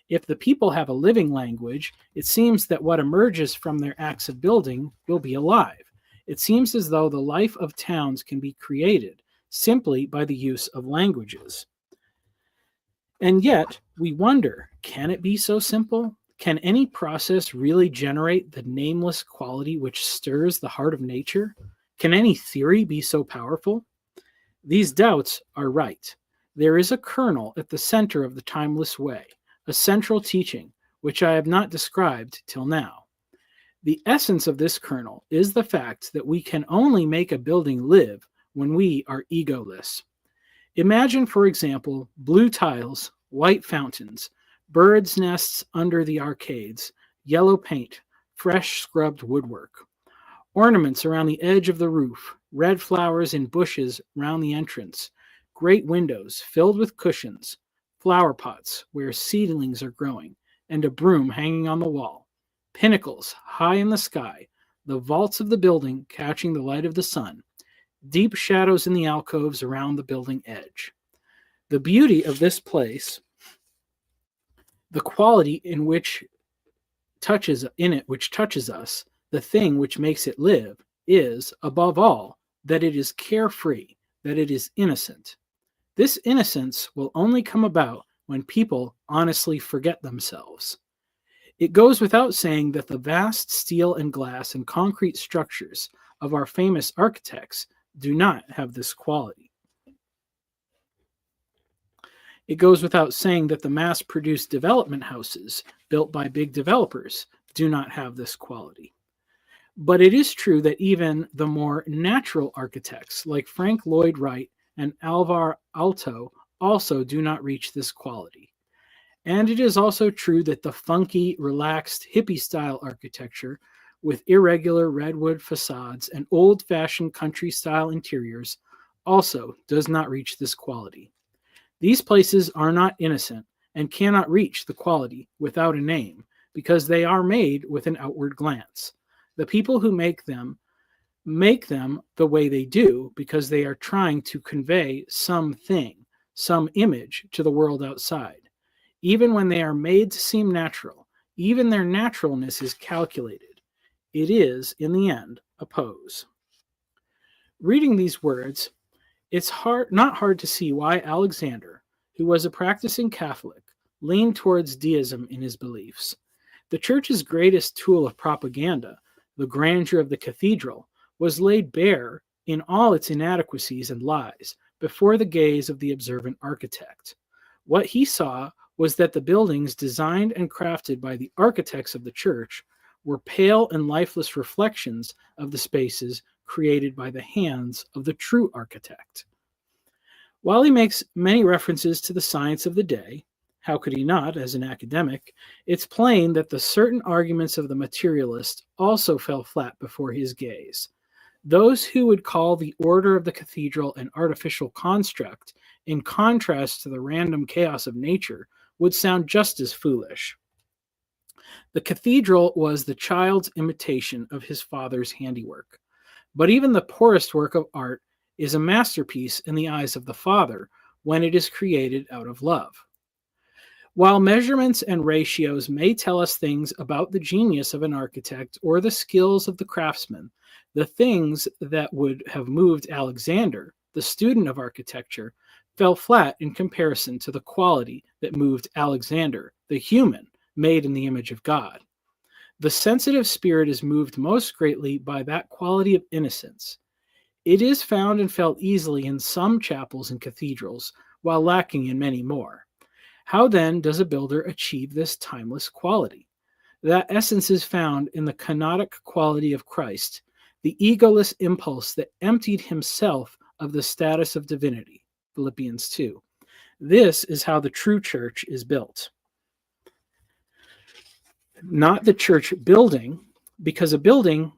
If the people have a living language, it seems that what emerges from their acts of building will be alive. It seems as though the life of towns can be created simply by the use of languages. And yet, we wonder, can it be so simple? Can any process really generate the nameless quality which stirs the heart of nature? Can any theory be so powerful? These doubts are right. There is a kernel at the center of the timeless way, a central teaching, which I have not described till now. The essence of this kernel is the fact that we can only make a building live when we are egoless. Imagine, for example, blue tiles, white fountains, birds' nests under the arcades, yellow paint, fresh scrubbed woodwork, ornaments around the edge of the roof, red flowers in bushes round the entrance, great windows filled with cushions, flower pots where seedlings are growing, and a broom hanging on the wall, pinnacles high in the sky, the vaults of the building catching the light of the sun, deep shadows in the alcoves around the building edge. The beauty of this place, the quality which touches us, the thing which makes it live, is, above all, that it is carefree, that it is innocent. This innocence will only come about when people honestly forget themselves. It goes without saying that the vast steel and glass and concrete structures of our famous architects do not have this quality. It goes without saying that the mass-produced development houses built by big developers do not have this quality. But it is true that even the more natural architects like Frank Lloyd Wright and Alvar Aalto also do not reach this quality. And it is also true that the funky, relaxed, hippie-style architecture with irregular redwood facades and old-fashioned country-style interiors also does not reach this quality. These places are not innocent and cannot reach the quality without a name because they are made with an outward glance. The people who make them the way they do because they are trying to convey something, some image to the world outside. Even when they are made to seem natural, even their naturalness is calculated. It is, in the end, a pose. Reading these words, it's not hard to see why Alexander, who was a practicing Catholic, leaned towards deism in his beliefs. The church's greatest tool of propaganda, the grandeur of the cathedral, was laid bare in all its inadequacies and lies before the gaze of the observant architect. What he saw was that the buildings designed and crafted by the architects of the church were pale and lifeless reflections of the spaces created by the hands of the true architect. While he makes many references to the science of the day, how could he not, as an academic? It's plain that the certain arguments of the materialist also fell flat before his gaze. Those who would call the order of the cathedral an artificial construct, in contrast to the random chaos of nature, would sound just as foolish. The cathedral was the child's imitation of his father's handiwork. But even the poorest work of art is a masterpiece in the eyes of the Father when it is created out of love. While measurements and ratios may tell us things about the genius of an architect or the skills of the craftsman, the things that would have moved Alexander, the student of architecture, fell flat in comparison to the quality that moved Alexander, the human, made in the image of God. The sensitive spirit is moved most greatly by that quality of innocence. It is found and felt easily in some chapels and cathedrals, while lacking in many more. How then does a builder achieve this timeless quality? That essence is found in the kenotic quality of Christ, the egoless impulse that emptied himself of the status of divinity. Philippians 2. This is how the true church is built. Not the church building, because a building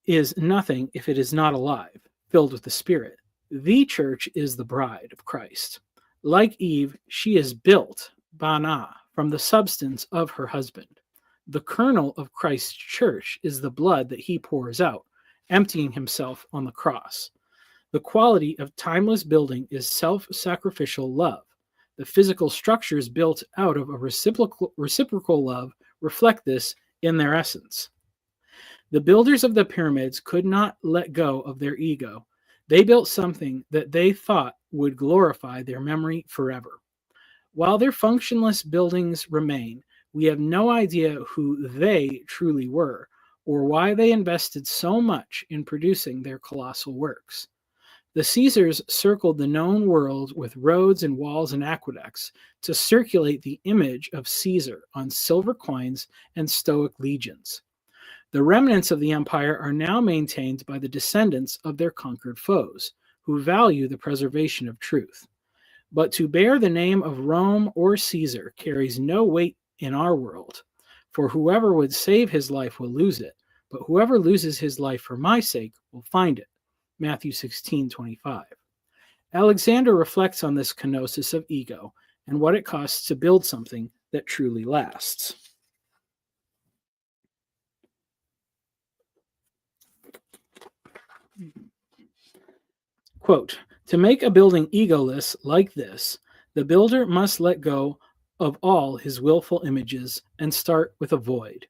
is nothing if it is not alive, filled with the Spirit. The church is the bride of Christ. Like Eve, she is built, bana, from the substance of her husband. The kernel of Christ's church is the blood that he pours out, emptying himself on the cross. The quality of timeless building is self-sacrificial love. The physical structures built out of a reciprocal love reflect this in their essence. The builders of the pyramids could not let go of their ego. They built something that they thought would glorify their memory forever. While their functionless buildings remain, we have no idea who they truly were or why they invested so much in producing their colossal works. The Caesars circled the known world with roads and walls and aqueducts to circulate the image of Caesar on silver coins and Stoic legions. The remnants of the empire are now maintained by the descendants of their conquered foes, who value the preservation of truth. But to bear the name of Rome or Caesar carries no weight in our world, for whoever would save his life will lose it, but whoever loses his life for my sake will find it. Matthew 16:25. Alexander reflects on this kenosis of ego and what it costs to build something that truly lasts. Quote, to make a building egoless like this, the builder must let go of all his willful images and start with a void.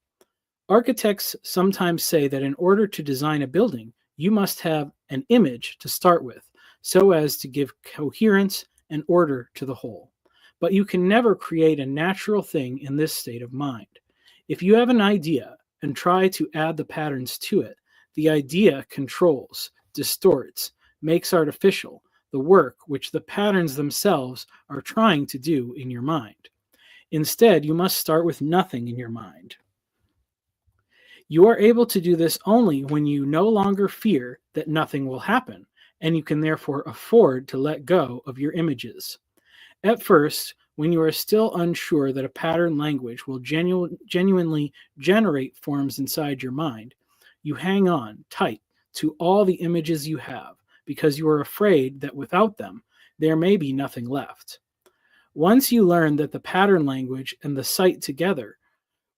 Architects sometimes say that in order to design a building, you must have an image to start with, so as to give coherence and order to the whole. But you can never create a natural thing in this state of mind. If you have an idea and try to add the patterns to it, the idea controls, distorts, makes artificial the work which the patterns themselves are trying to do in your mind. Instead, you must start with nothing in your mind. You are able to do this only when you no longer fear that nothing will happen, and you can therefore afford to let go of your images. At first, when you are still unsure that a pattern language will genuinely generate forms inside your mind, you hang on tight to all the images you have, because you are afraid that without them, there may be nothing left. Once you learn that the pattern language and the sight together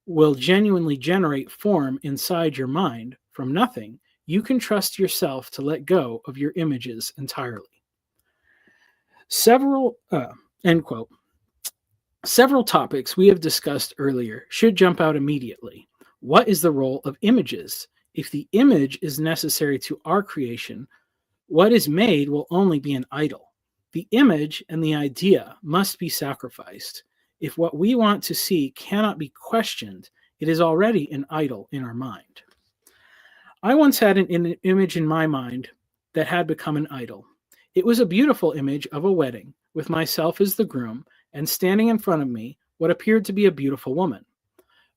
will genuinely generate form inside your mind from nothing, you can trust yourself to let go of your images entirely. End quote. Several topics we have discussed earlier should jump out immediately. What is the role of images? If the image is necessary to our creation, what is made will only be an idol. The image and the idea must be sacrificed. If what we want to see cannot be questioned, it is already an idol in our mind. I once had an image in my mind that had become an idol. It was a beautiful image of a wedding, with myself as the groom, and standing in front of me what appeared to be a beautiful woman.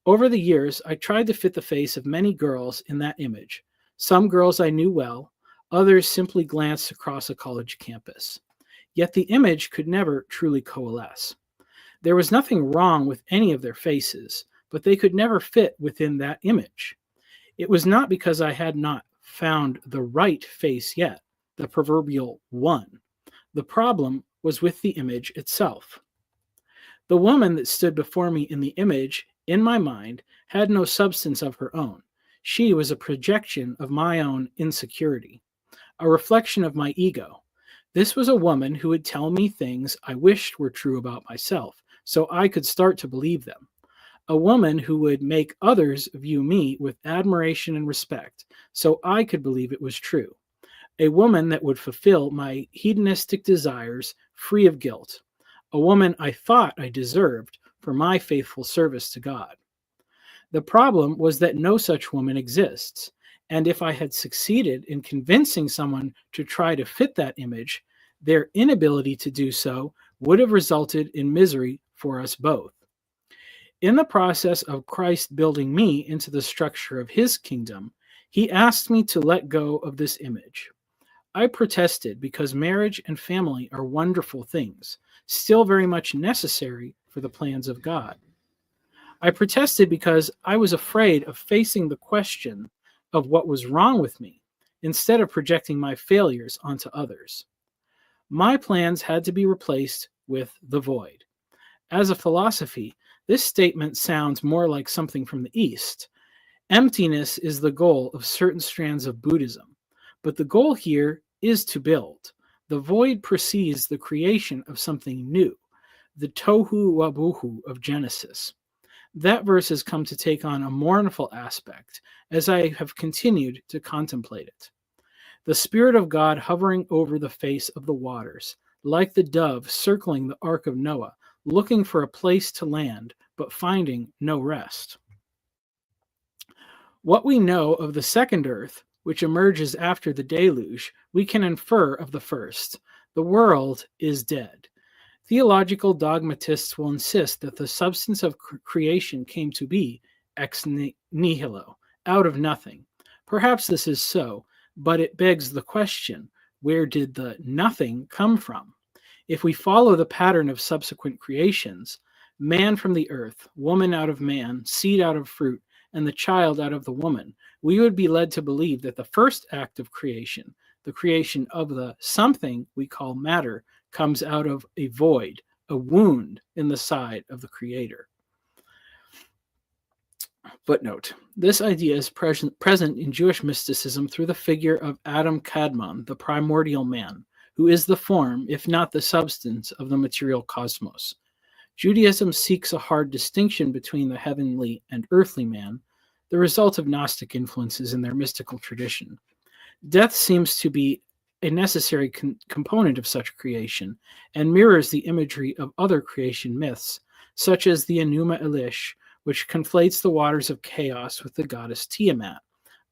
Over the years, I tried to fit the face of many girls in that image. Some girls I knew well, others simply glanced across a college campus. Yet the image could never truly coalesce. There was nothing wrong with any of their faces, but they could never fit within that image. It was not because I had not found the right face yet, the proverbial one. The problem was with the image itself. The woman that stood before me in the image, in my mind, had no substance of her own. She was a projection of my own insecurity, a reflection of my ego. This was a woman who would tell me things I wished were true about myself, so I could start to believe them. A woman who would make others view me with admiration and respect, so I could believe it was true. A woman that would fulfill my hedonistic desires free of guilt. A woman I thought I deserved for my faithful service to God. The problem was that no such woman exists, and if I had succeeded in convincing someone to try to fit that image, their inability to do so would have resulted in misery for us both. In the process of Christ building me into the structure of his kingdom, he asked me to let go of this image. I protested because marriage and family are wonderful things, still very much necessary for the plans of God. I protested because I was afraid of facing the question of what was wrong with me, instead of projecting my failures onto others. My plans had to be replaced with the void. As a philosophy, this statement sounds more like something from the East. Emptiness is the goal of certain strands of Buddhism, but the goal here is to build. The void precedes the creation of something new, the tohu wabohu of Genesis. That verse has come to take on a mournful aspect as I have continued to contemplate it. The Spirit of God hovering over the face of the waters, like the dove circling the ark of Noah, looking for a place to land, but finding no rest. What we know of the second earth, which emerges after the deluge, we can infer of the first. The world is dead. Theological dogmatists will insist that the substance of creation came to be ex nihilo, out of nothing. Perhaps this is so, but it begs the question, where did the nothing come from? If we follow the pattern of subsequent creations, man from the earth, woman out of man, seed out of fruit, and the child out of the woman, we would be led to believe that the first act of creation, the creation of the something we call matter, comes out of a void, a wound in the side of the Creator. Footnote. This idea is present in Jewish mysticism through the figure of Adam Kadmon, the primordial man, who is the form, if not the substance, of the material cosmos. Judaism seeks a hard distinction between the heavenly and earthly man, the result of Gnostic influences in their mystical tradition. Death seems to be a necessary component of such creation and mirrors the imagery of other creation myths, such as the Enuma Elish, which conflates the waters of chaos with the goddess Tiamat,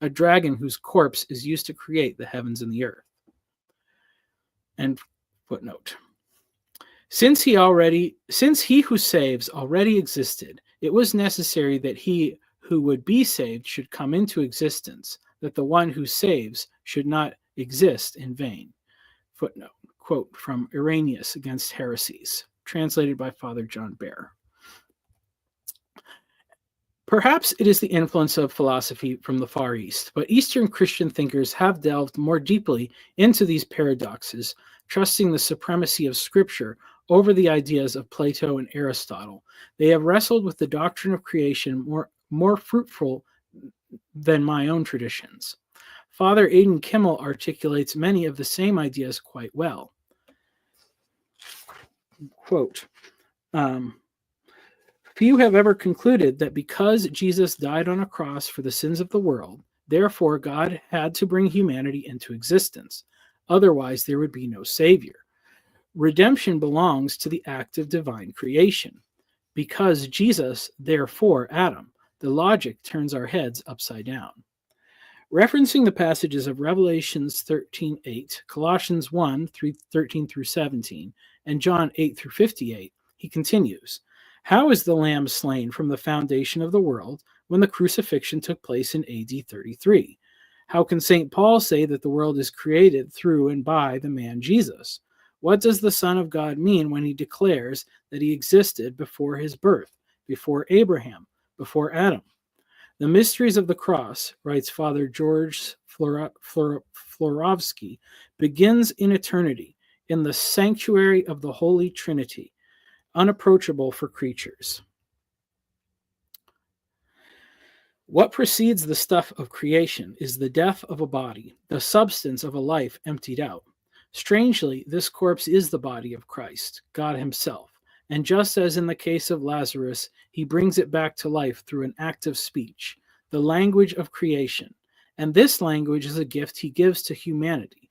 a dragon whose corpse is used to create the heavens and the earth. And footnote. Since he who saves already existed, it was necessary that he who would be saved should come into existence, that the one who saves should not exist in vain. Footnote. Quote from Irenaeus Against Heresies, translated by Father John Bear. Perhaps it is the influence of philosophy from the Far East, but Eastern Christian thinkers have delved more deeply into these paradoxes, trusting the supremacy of Scripture over the ideas of Plato and Aristotle. They have wrestled with the doctrine of creation more fruitful than my own traditions. Father Aidan Kimmel articulates many of the same ideas quite well. Quote, few have ever concluded that because Jesus died on a cross for the sins of the world, therefore God had to bring humanity into existence. Otherwise, there would be no Savior. Redemption belongs to the act of divine creation. Because Jesus, therefore Adam, the logic turns our heads upside down. Referencing the passages of Revelations 13:8, Colossians 1:13 through 17, and John 8 through 58, he continues, How is the lamb slain from the foundation of the world when the crucifixion took place in AD 33? How can St. Paul say that the world is created through and by the man Jesus? What does the Son of God mean when he declares that he existed before his birth, before Abraham, before Adam? The mysteries of the cross, writes Father George Florovsky, begins in eternity, in the sanctuary of the Holy Trinity, unapproachable for creatures. What precedes the stuff of creation is the death of a body, the substance of a life emptied out. Strangely, this corpse is the body of Christ, God himself, and just as in the case of Lazarus, he brings it back to life through an act of speech, the language of creation, and this language is a gift he gives to humanity.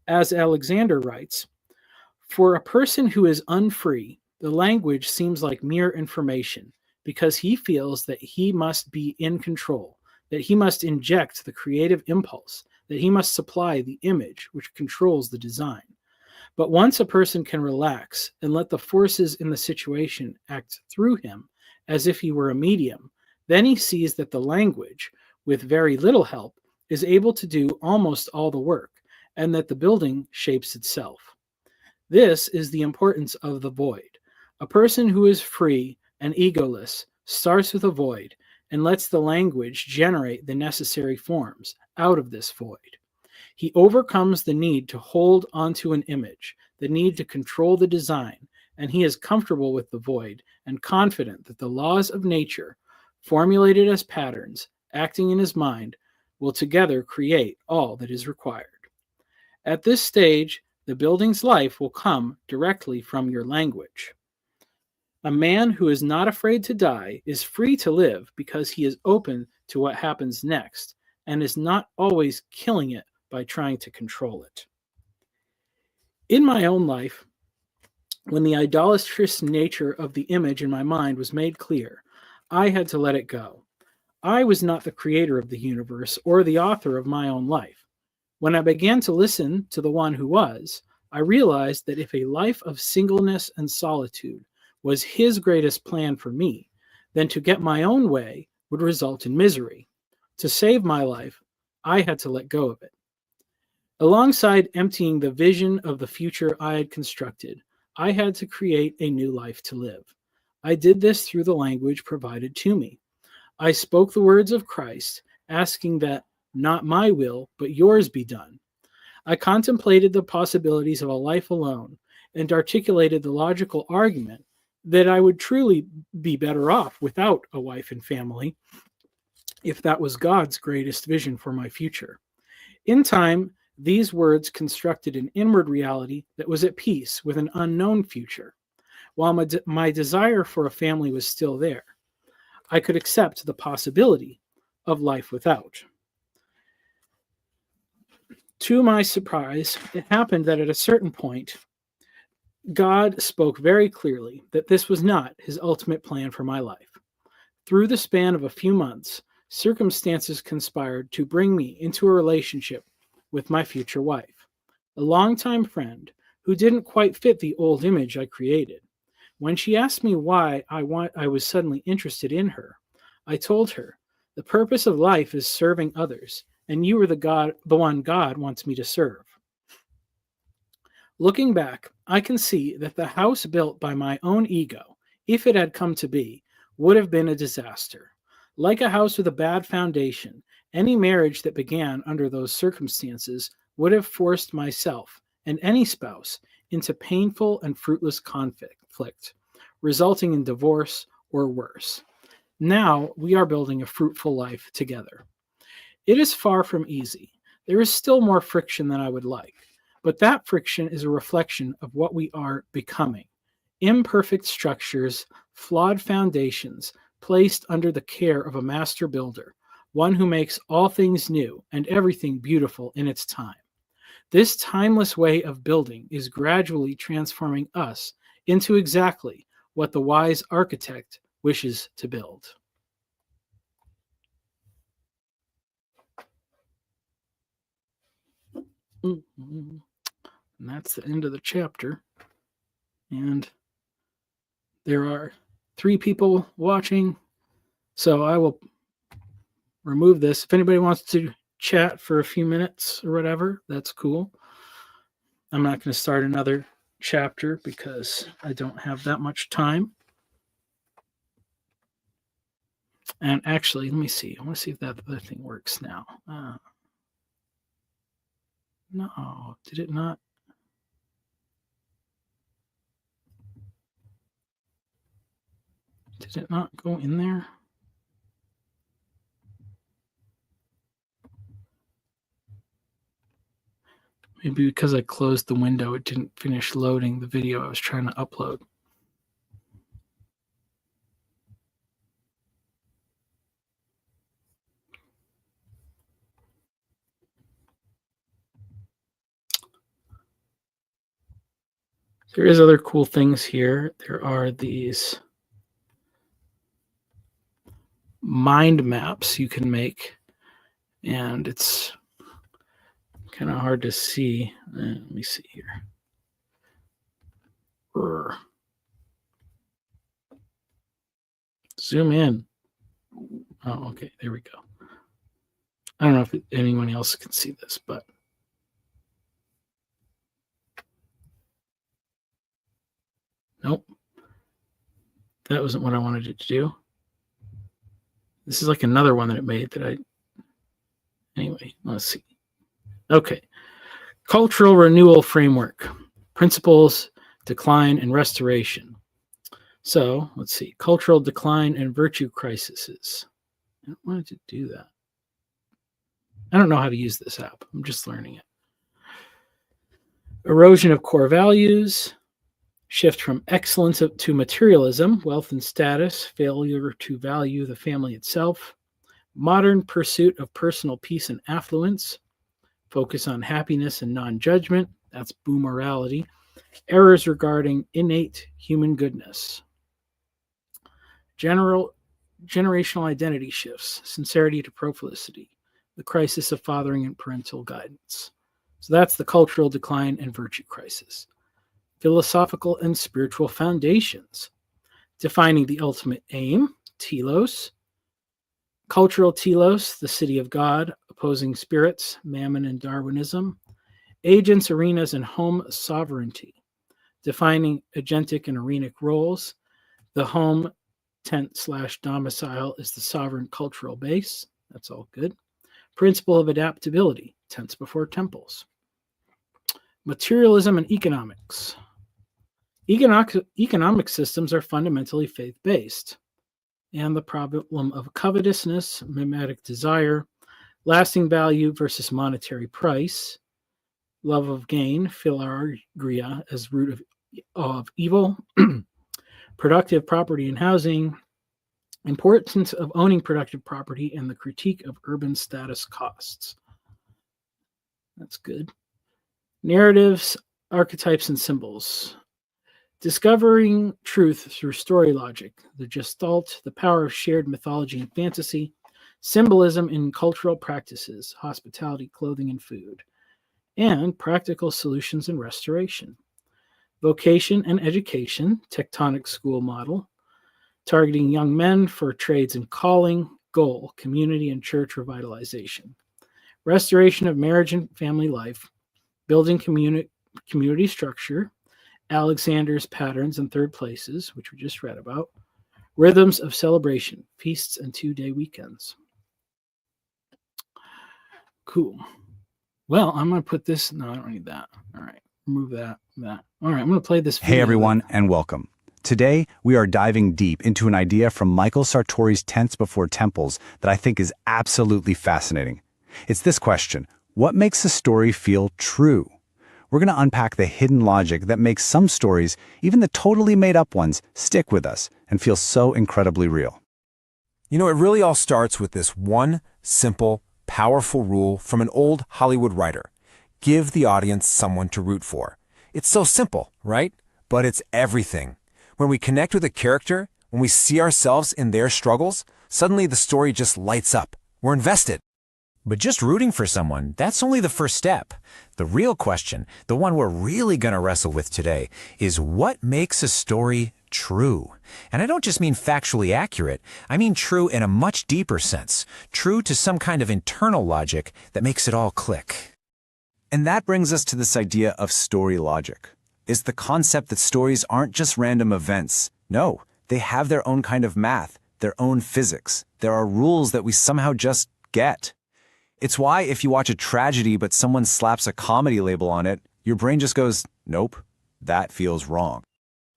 As Alexander writes, for a person who is unfree, the language seems like mere information, because he feels that he must be in control, that he must inject the creative impulse, that he must supply the image which controls the design. But once a person can relax and let the forces in the situation act through him as if he were a medium, then he sees that the language, with very little help, is able to do almost all the work, and that the building shapes itself. This is the importance of the void. A person who is free and egoless starts with a void and lets the language generate the necessary forms out of this void. He overcomes the need to hold onto an image, the need to control the design, and he is comfortable with the void and confident that the laws of nature, formulated as patterns, acting in his mind, will together create all that is required. At this stage, the building's life will come directly from your language. A man who is not afraid to die is free to live because he is open to what happens next and is not always killing it by trying to control it. In my own life, when the idolatrous nature of the image in my mind was made clear, I had to let it go. I was not the creator of the universe or the author of my own life. When I began to listen to the one who was, I realized that if a life of singleness and solitude was his greatest plan for me, then to get my own way would result in misery. To save my life, I had to let go of it. Alongside emptying the vision of the future I had constructed, I had to create a new life to live. I did this through the language provided to me. I spoke the words of Christ, asking that not my will, but yours be done. I contemplated the possibilities of a life alone and articulated the logical argument that I would truly be better off without a wife and family if that was God's greatest vision for my future. In time, these words constructed an inward reality that was at peace with an unknown future. While my desire for a family was still there, I could accept the possibility of life without. To my surprise, it happened that at a certain point, God spoke very clearly that this was not his ultimate plan for my life. Through the span of a few months, circumstances conspired to bring me into a relationship with my future wife, a longtime friend who didn't quite fit the old image I created. When she asked me why I was suddenly interested in her, I told her, the purpose of life is serving others, and you are the one God wants me to serve. Looking back, I can see that the house built by my own ego, if it had come to be, would have been a disaster. Like a house with a bad foundation, any marriage that began under those circumstances would have forced myself and any spouse into painful and fruitless conflict, resulting in divorce or worse. Now we are building a fruitful life together. It is far from easy. There is still more friction than I would like, but that friction is a reflection of what we are becoming. Imperfect structures, flawed foundations, placed under the care of a master builder, one who makes all things new and everything beautiful in its time. This timeless way of building is gradually transforming us into exactly what the wise architect wishes to build. And that's the end of the chapter. And there are 3 people watching. So I will remove this. If anybody wants to chat for a few minutes or whatever, that's cool. I'm not going to start another chapter because I don't have that much time. And actually, let me see. I want to see if that other thing works now. No, did it not? Did it not go in there? Maybe because I closed the window, it didn't finish loading the video I was trying to upload. There is other cool things here. There are these mind maps you can make, and it's kind of hard to see. Let me see here. Zoom in. Oh, okay. There we go. I don't know if anyone else can see this, but nope. That wasn't what I wanted it to do. This is like another one that it made that anyway, let's see. Okay. Cultural renewal framework. Principles, decline, and restoration. So let's see. Cultural decline and virtue crises. I don't want it to do that. I don't know how to use this app. I'm just learning it. Erosion of core values. Shift from excellence to materialism, wealth and status, failure to value the family itself, modern pursuit of personal peace and affluence, focus on happiness and non-judgment, that's boomorality, errors regarding innate human goodness, generational identity shifts, sincerity to proflicity, the crisis of fathering and parental guidance. So that's the cultural decline and virtue crisis. Philosophical and spiritual foundations, defining the ultimate aim, telos, cultural telos, the city of God, opposing spirits, mammon and Darwinism, agents, arenas, and home sovereignty, defining agentic and arenic roles. The home tent/domicile is the sovereign cultural base. That's all good. Principle of adaptability, tents before temples. Materialism and economics. Economic systems are fundamentally faith-based, and the problem of covetousness, mimetic desire, lasting value versus monetary price, love of gain, philargria as root of evil, productive property and housing, importance of owning productive property, and the critique of urban status costs. That's good. Narratives, archetypes, and symbols. Discovering truth through story logic, the gestalt, the power of shared mythology and fantasy, symbolism in cultural practices, hospitality, clothing, and food, and practical solutions and restoration. Vocation and education, tectonic school model, targeting young men for trades and calling, goal, community and church revitalization. Restoration of marriage and family life, building community structure, Alexander's patterns and third places, which we just read about, rhythms of celebration, feasts, and 2-day weekends. Cool. Well, I'm going to put this. No, I don't need that. All right. Remove that. All right. I'm going to play this video. Hey, everyone, and welcome. Today, we are diving deep into an idea from Michael Sartori's Tents Before Temples that I think is absolutely fascinating. It's this question: what makes a story feel true? We're going to unpack the hidden logic that makes some stories, even the totally made-up ones, stick with us and feel so incredibly real. You know, it really all starts with this one simple, powerful rule from an old Hollywood writer. Give the audience someone to root for. It's so simple, right? But it's everything. When we connect with a character, when we see ourselves in their struggles, suddenly the story just lights up. We're invested. But just rooting for someone, that's only the first step. The real question, the one we're really going to wrestle with today, is what makes a story true? And I don't just mean factually accurate, I mean true in a much deeper sense, true to some kind of internal logic that makes it all click. And that brings us to this idea of story logic. It's the concept that stories aren't just random events. No, they have their own kind of math, their own physics. There are rules that we somehow just get. It's why if you watch a tragedy but someone slaps a comedy label on it, your brain just goes, nope, that feels wrong.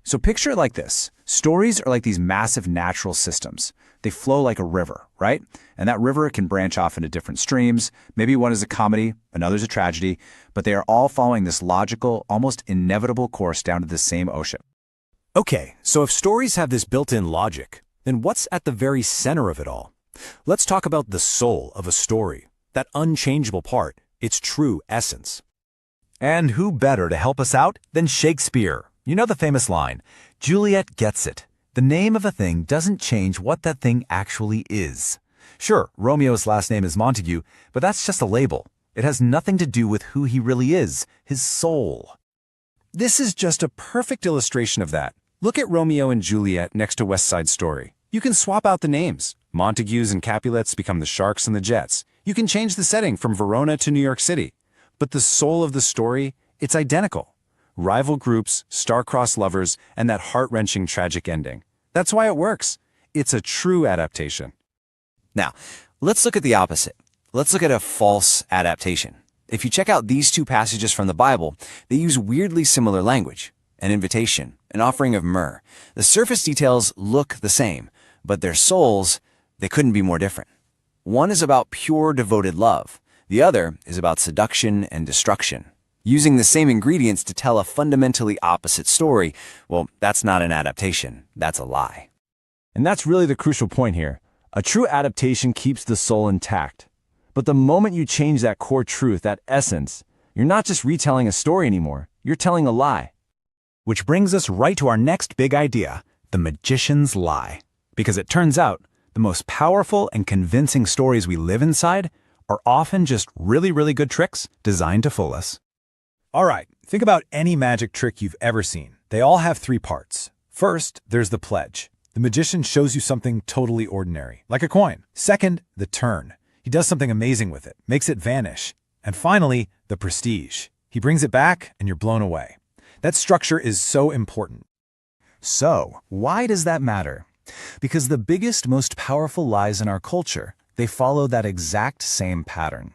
So picture it like this. Stories are like these massive natural systems. They flow like a river, right? And that river can branch off into different streams. Maybe one is a comedy, another's a tragedy, but they are all following this logical, almost inevitable course down to the same ocean. Okay, so if stories have this built-in logic, then what's at the very center of it all? Let's talk about the soul of a story. That unchangeable part, its true essence. And who better to help us out than Shakespeare? You know the famous line, Juliet gets it. The name of a thing doesn't change what that thing actually is. Sure, Romeo's last name is Montague, but that's just a label. It has nothing to do with who he really is, his soul. This is just a perfect illustration of that. Look at Romeo and Juliet next to West Side Story. You can swap out the names. Montagues and Capulets become the Sharks and the Jets. You can change the setting from Verona to New York City. But the soul of the story, it's identical. Rival groups, star-crossed lovers, and that heart-wrenching tragic ending. That's why it works. It's a true adaptation. Now, let's look at the opposite. Let's look at a false adaptation. If you check out these two passages from the Bible, they use weirdly similar language. An invitation, an offering of myrrh. The surface details look the same, but their souls, they couldn't be more different. One is about pure, devoted love. The other is about seduction and destruction. Using the same ingredients to tell a fundamentally opposite story, well, that's not an adaptation, that's a lie. And that's really the crucial point here. A true adaptation keeps the soul intact. But the moment you change that core truth, that essence, you're not just retelling a story anymore, you're telling a lie. Which brings us right to our next big idea, the magician's lie. Because it turns out, the most powerful and convincing stories we live inside are often just really, really good tricks designed to fool us. All right, think about any magic trick you've ever seen. They all have three parts. First, there's the pledge. The magician shows you something totally ordinary, like a coin. Second, the turn. He does something amazing with it, makes it vanish. And finally, the prestige. He brings it back and you're blown away. That structure is so important. So, why does that matter? Because the biggest, most powerful lies in our culture, they follow that exact same pattern.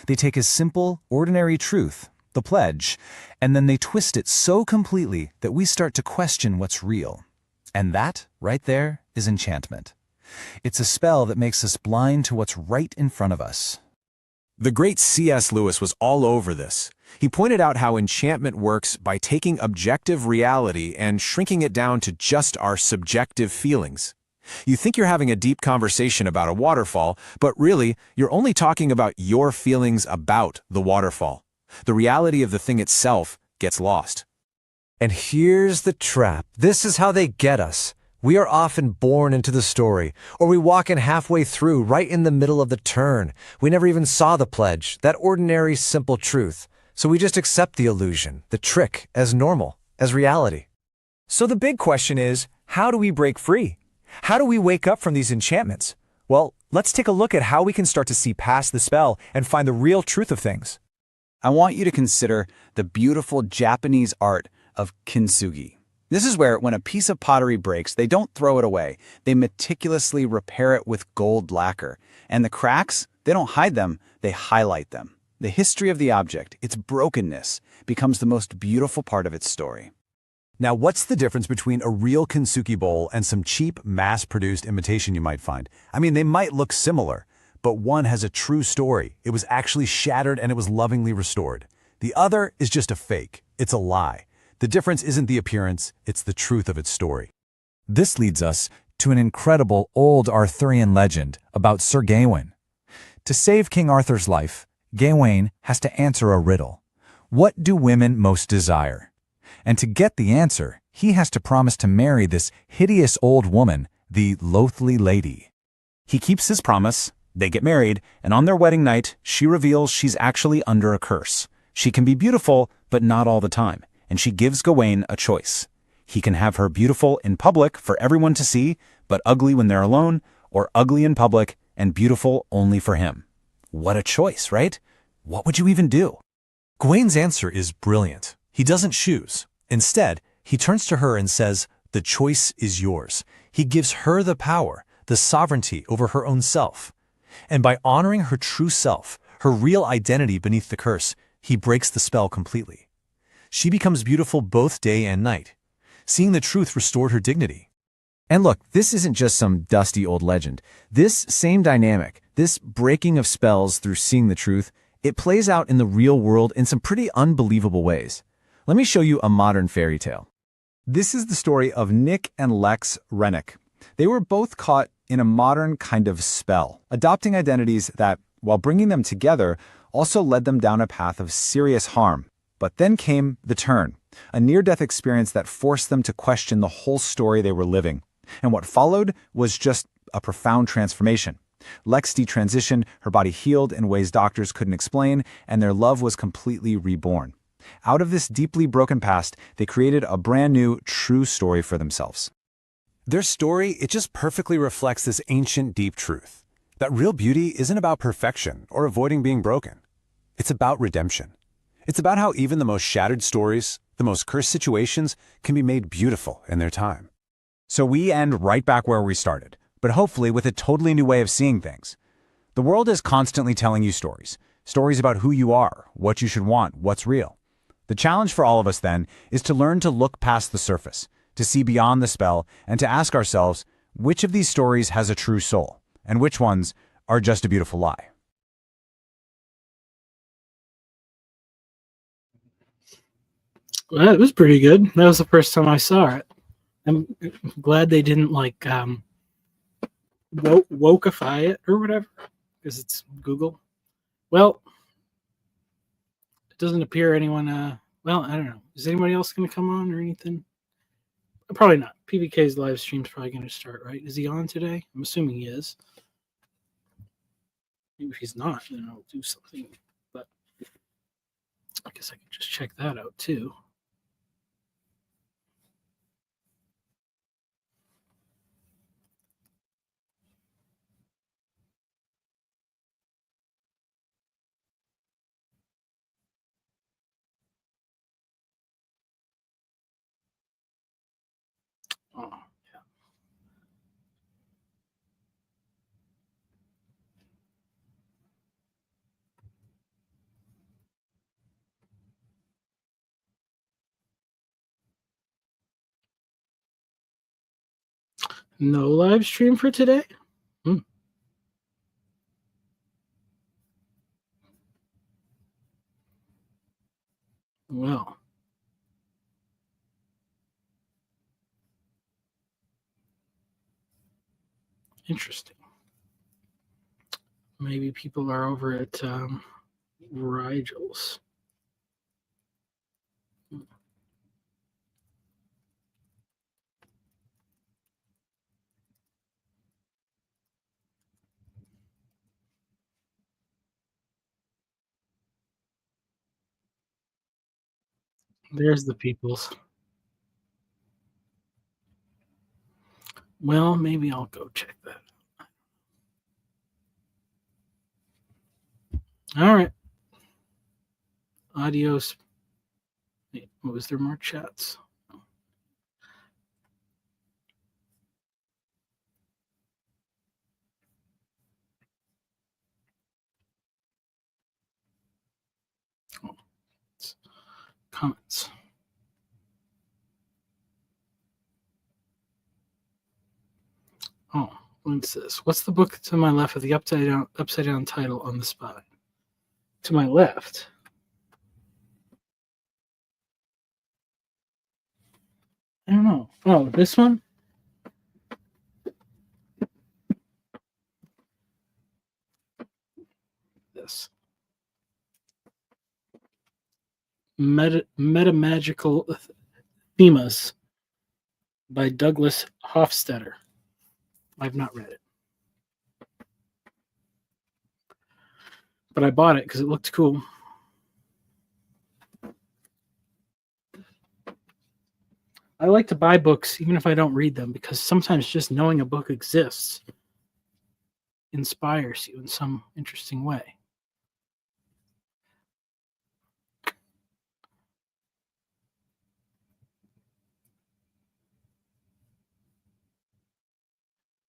They take a simple, ordinary truth, the pledge, and then they twist it so completely that we start to question what's real. And that, right there, is enchantment. It's a spell that makes us blind to what's right in front of us. The great C.S. Lewis was all over this. He pointed out how enchantment works by taking objective reality and shrinking it down to just our subjective feelings. You think you're having a deep conversation about a waterfall, but really, you're only talking about your feelings about the waterfall. The reality of the thing itself gets lost. And here's the trap. This is how they get us. We are often born into the story, or we walk in halfway through, right in the middle of the turn. We never even saw the pledge, that ordinary, simple truth. So we just accept the illusion, the trick, as normal, as reality. So the big question is, how do we break free? How do we wake up from these enchantments? Well, let's take a look at how we can start to see past the spell and find the real truth of things. I want you to consider the beautiful Japanese art of kintsugi. This is where, when a piece of pottery breaks, they don't throw it away. They meticulously repair it with gold lacquer. And the cracks, they don't hide them, they highlight them. The history of the object, its brokenness, becomes the most beautiful part of its story. Now, what's the difference between a real kintsugi bowl and some cheap, mass-produced imitation you might find? I mean, they might look similar, but one has a true story. It was actually shattered and it was lovingly restored. The other is just a fake. It's a lie. The difference isn't the appearance, it's the truth of its story. This leads us to an incredible old Arthurian legend about Sir Gawain. To save King Arthur's life, Gawain has to answer a riddle. What do women most desire? And to get the answer, he has to promise to marry this hideous old woman, the Loathly Lady. He keeps his promise, They get married, and on their wedding night, she reveals she's actually under a curse. She can be beautiful, but not all the time, and she gives Gawain a choice. He can have her beautiful in public for everyone to see, but ugly when they're alone, or ugly in public and beautiful only for him. What a choice, right? What would you even do? Gawain's answer is brilliant. He doesn't choose. Instead, he turns to her and says, "The choice is yours." He gives her the power, the sovereignty over her own self. And by honoring her true self, her real identity beneath the curse, he breaks the spell completely. She becomes beautiful both day and night. Seeing the truth restored her dignity. And look, this isn't just some dusty old legend. This same dynamic, this breaking of spells through seeing the truth, it plays out in the real world in some pretty unbelievable ways. Let me show you a modern fairy tale. This is the story of Nick and Lex Rennick. They were both caught in a modern kind of spell, adopting identities that, while bringing them together, also led them down a path of serious harm. But then came the turn, a near-death experience that forced them to question the whole story they were living. And what followed was just a profound transformation. Lex detransitioned, her body healed in ways doctors couldn't explain, and their love was completely reborn. Out of this deeply broken past, they created a brand new, true story for themselves. Their story, it just perfectly reflects this ancient, deep truth. That real beauty isn't about perfection or avoiding being broken. It's about redemption. It's about how even the most shattered stories, the most cursed situations, can be made beautiful in their time. So we end right back where we started, but hopefully with a totally new way of seeing things. The world is constantly telling you stories. Stories about who you are, what you should want, what's real. The challenge for all of us then is to learn to look past the surface, to see beyond the spell, and to ask ourselves, which of these stories has a true soul, and which ones are just a beautiful lie? Well, it was pretty good. That was the first time I saw it. I'm glad they didn't wokeify it or whatever, because it's Google. Well, it doesn't appear anyone. Well, I don't know. Is anybody else going to come on or anything? Probably not. PBK's live stream's probably going to start, right? Is he on today? I'm assuming he is. Maybe if he's not, then I'll do something. But I guess I could just check that out too. Oh, yeah. No live stream for today? Well, interesting. Maybe people are over at Rigel's. There's the peoples. Well, maybe I'll go check that out. All right. Adios. Wait, what was there more chats? Oh, comments. Oh, what's this? What's the book to my left with the upside down title on the spine? To my left. I don't know. Oh, this one? This. Metamagical Themas by Douglas Hofstadter. I've not read it. but I bought it because it looked cool. I like to buy books even if I don't read them, because sometimes just knowing a book exists inspires you in some interesting way.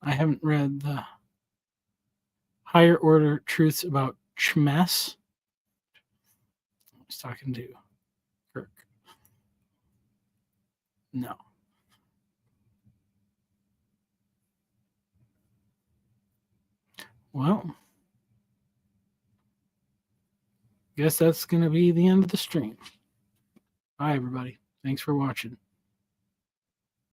I haven't read the Higher Order Truths About Chmess. I was talking to Kirk. No. Well, guess that's going to be the end of the stream. Bye, everybody. Thanks for watching.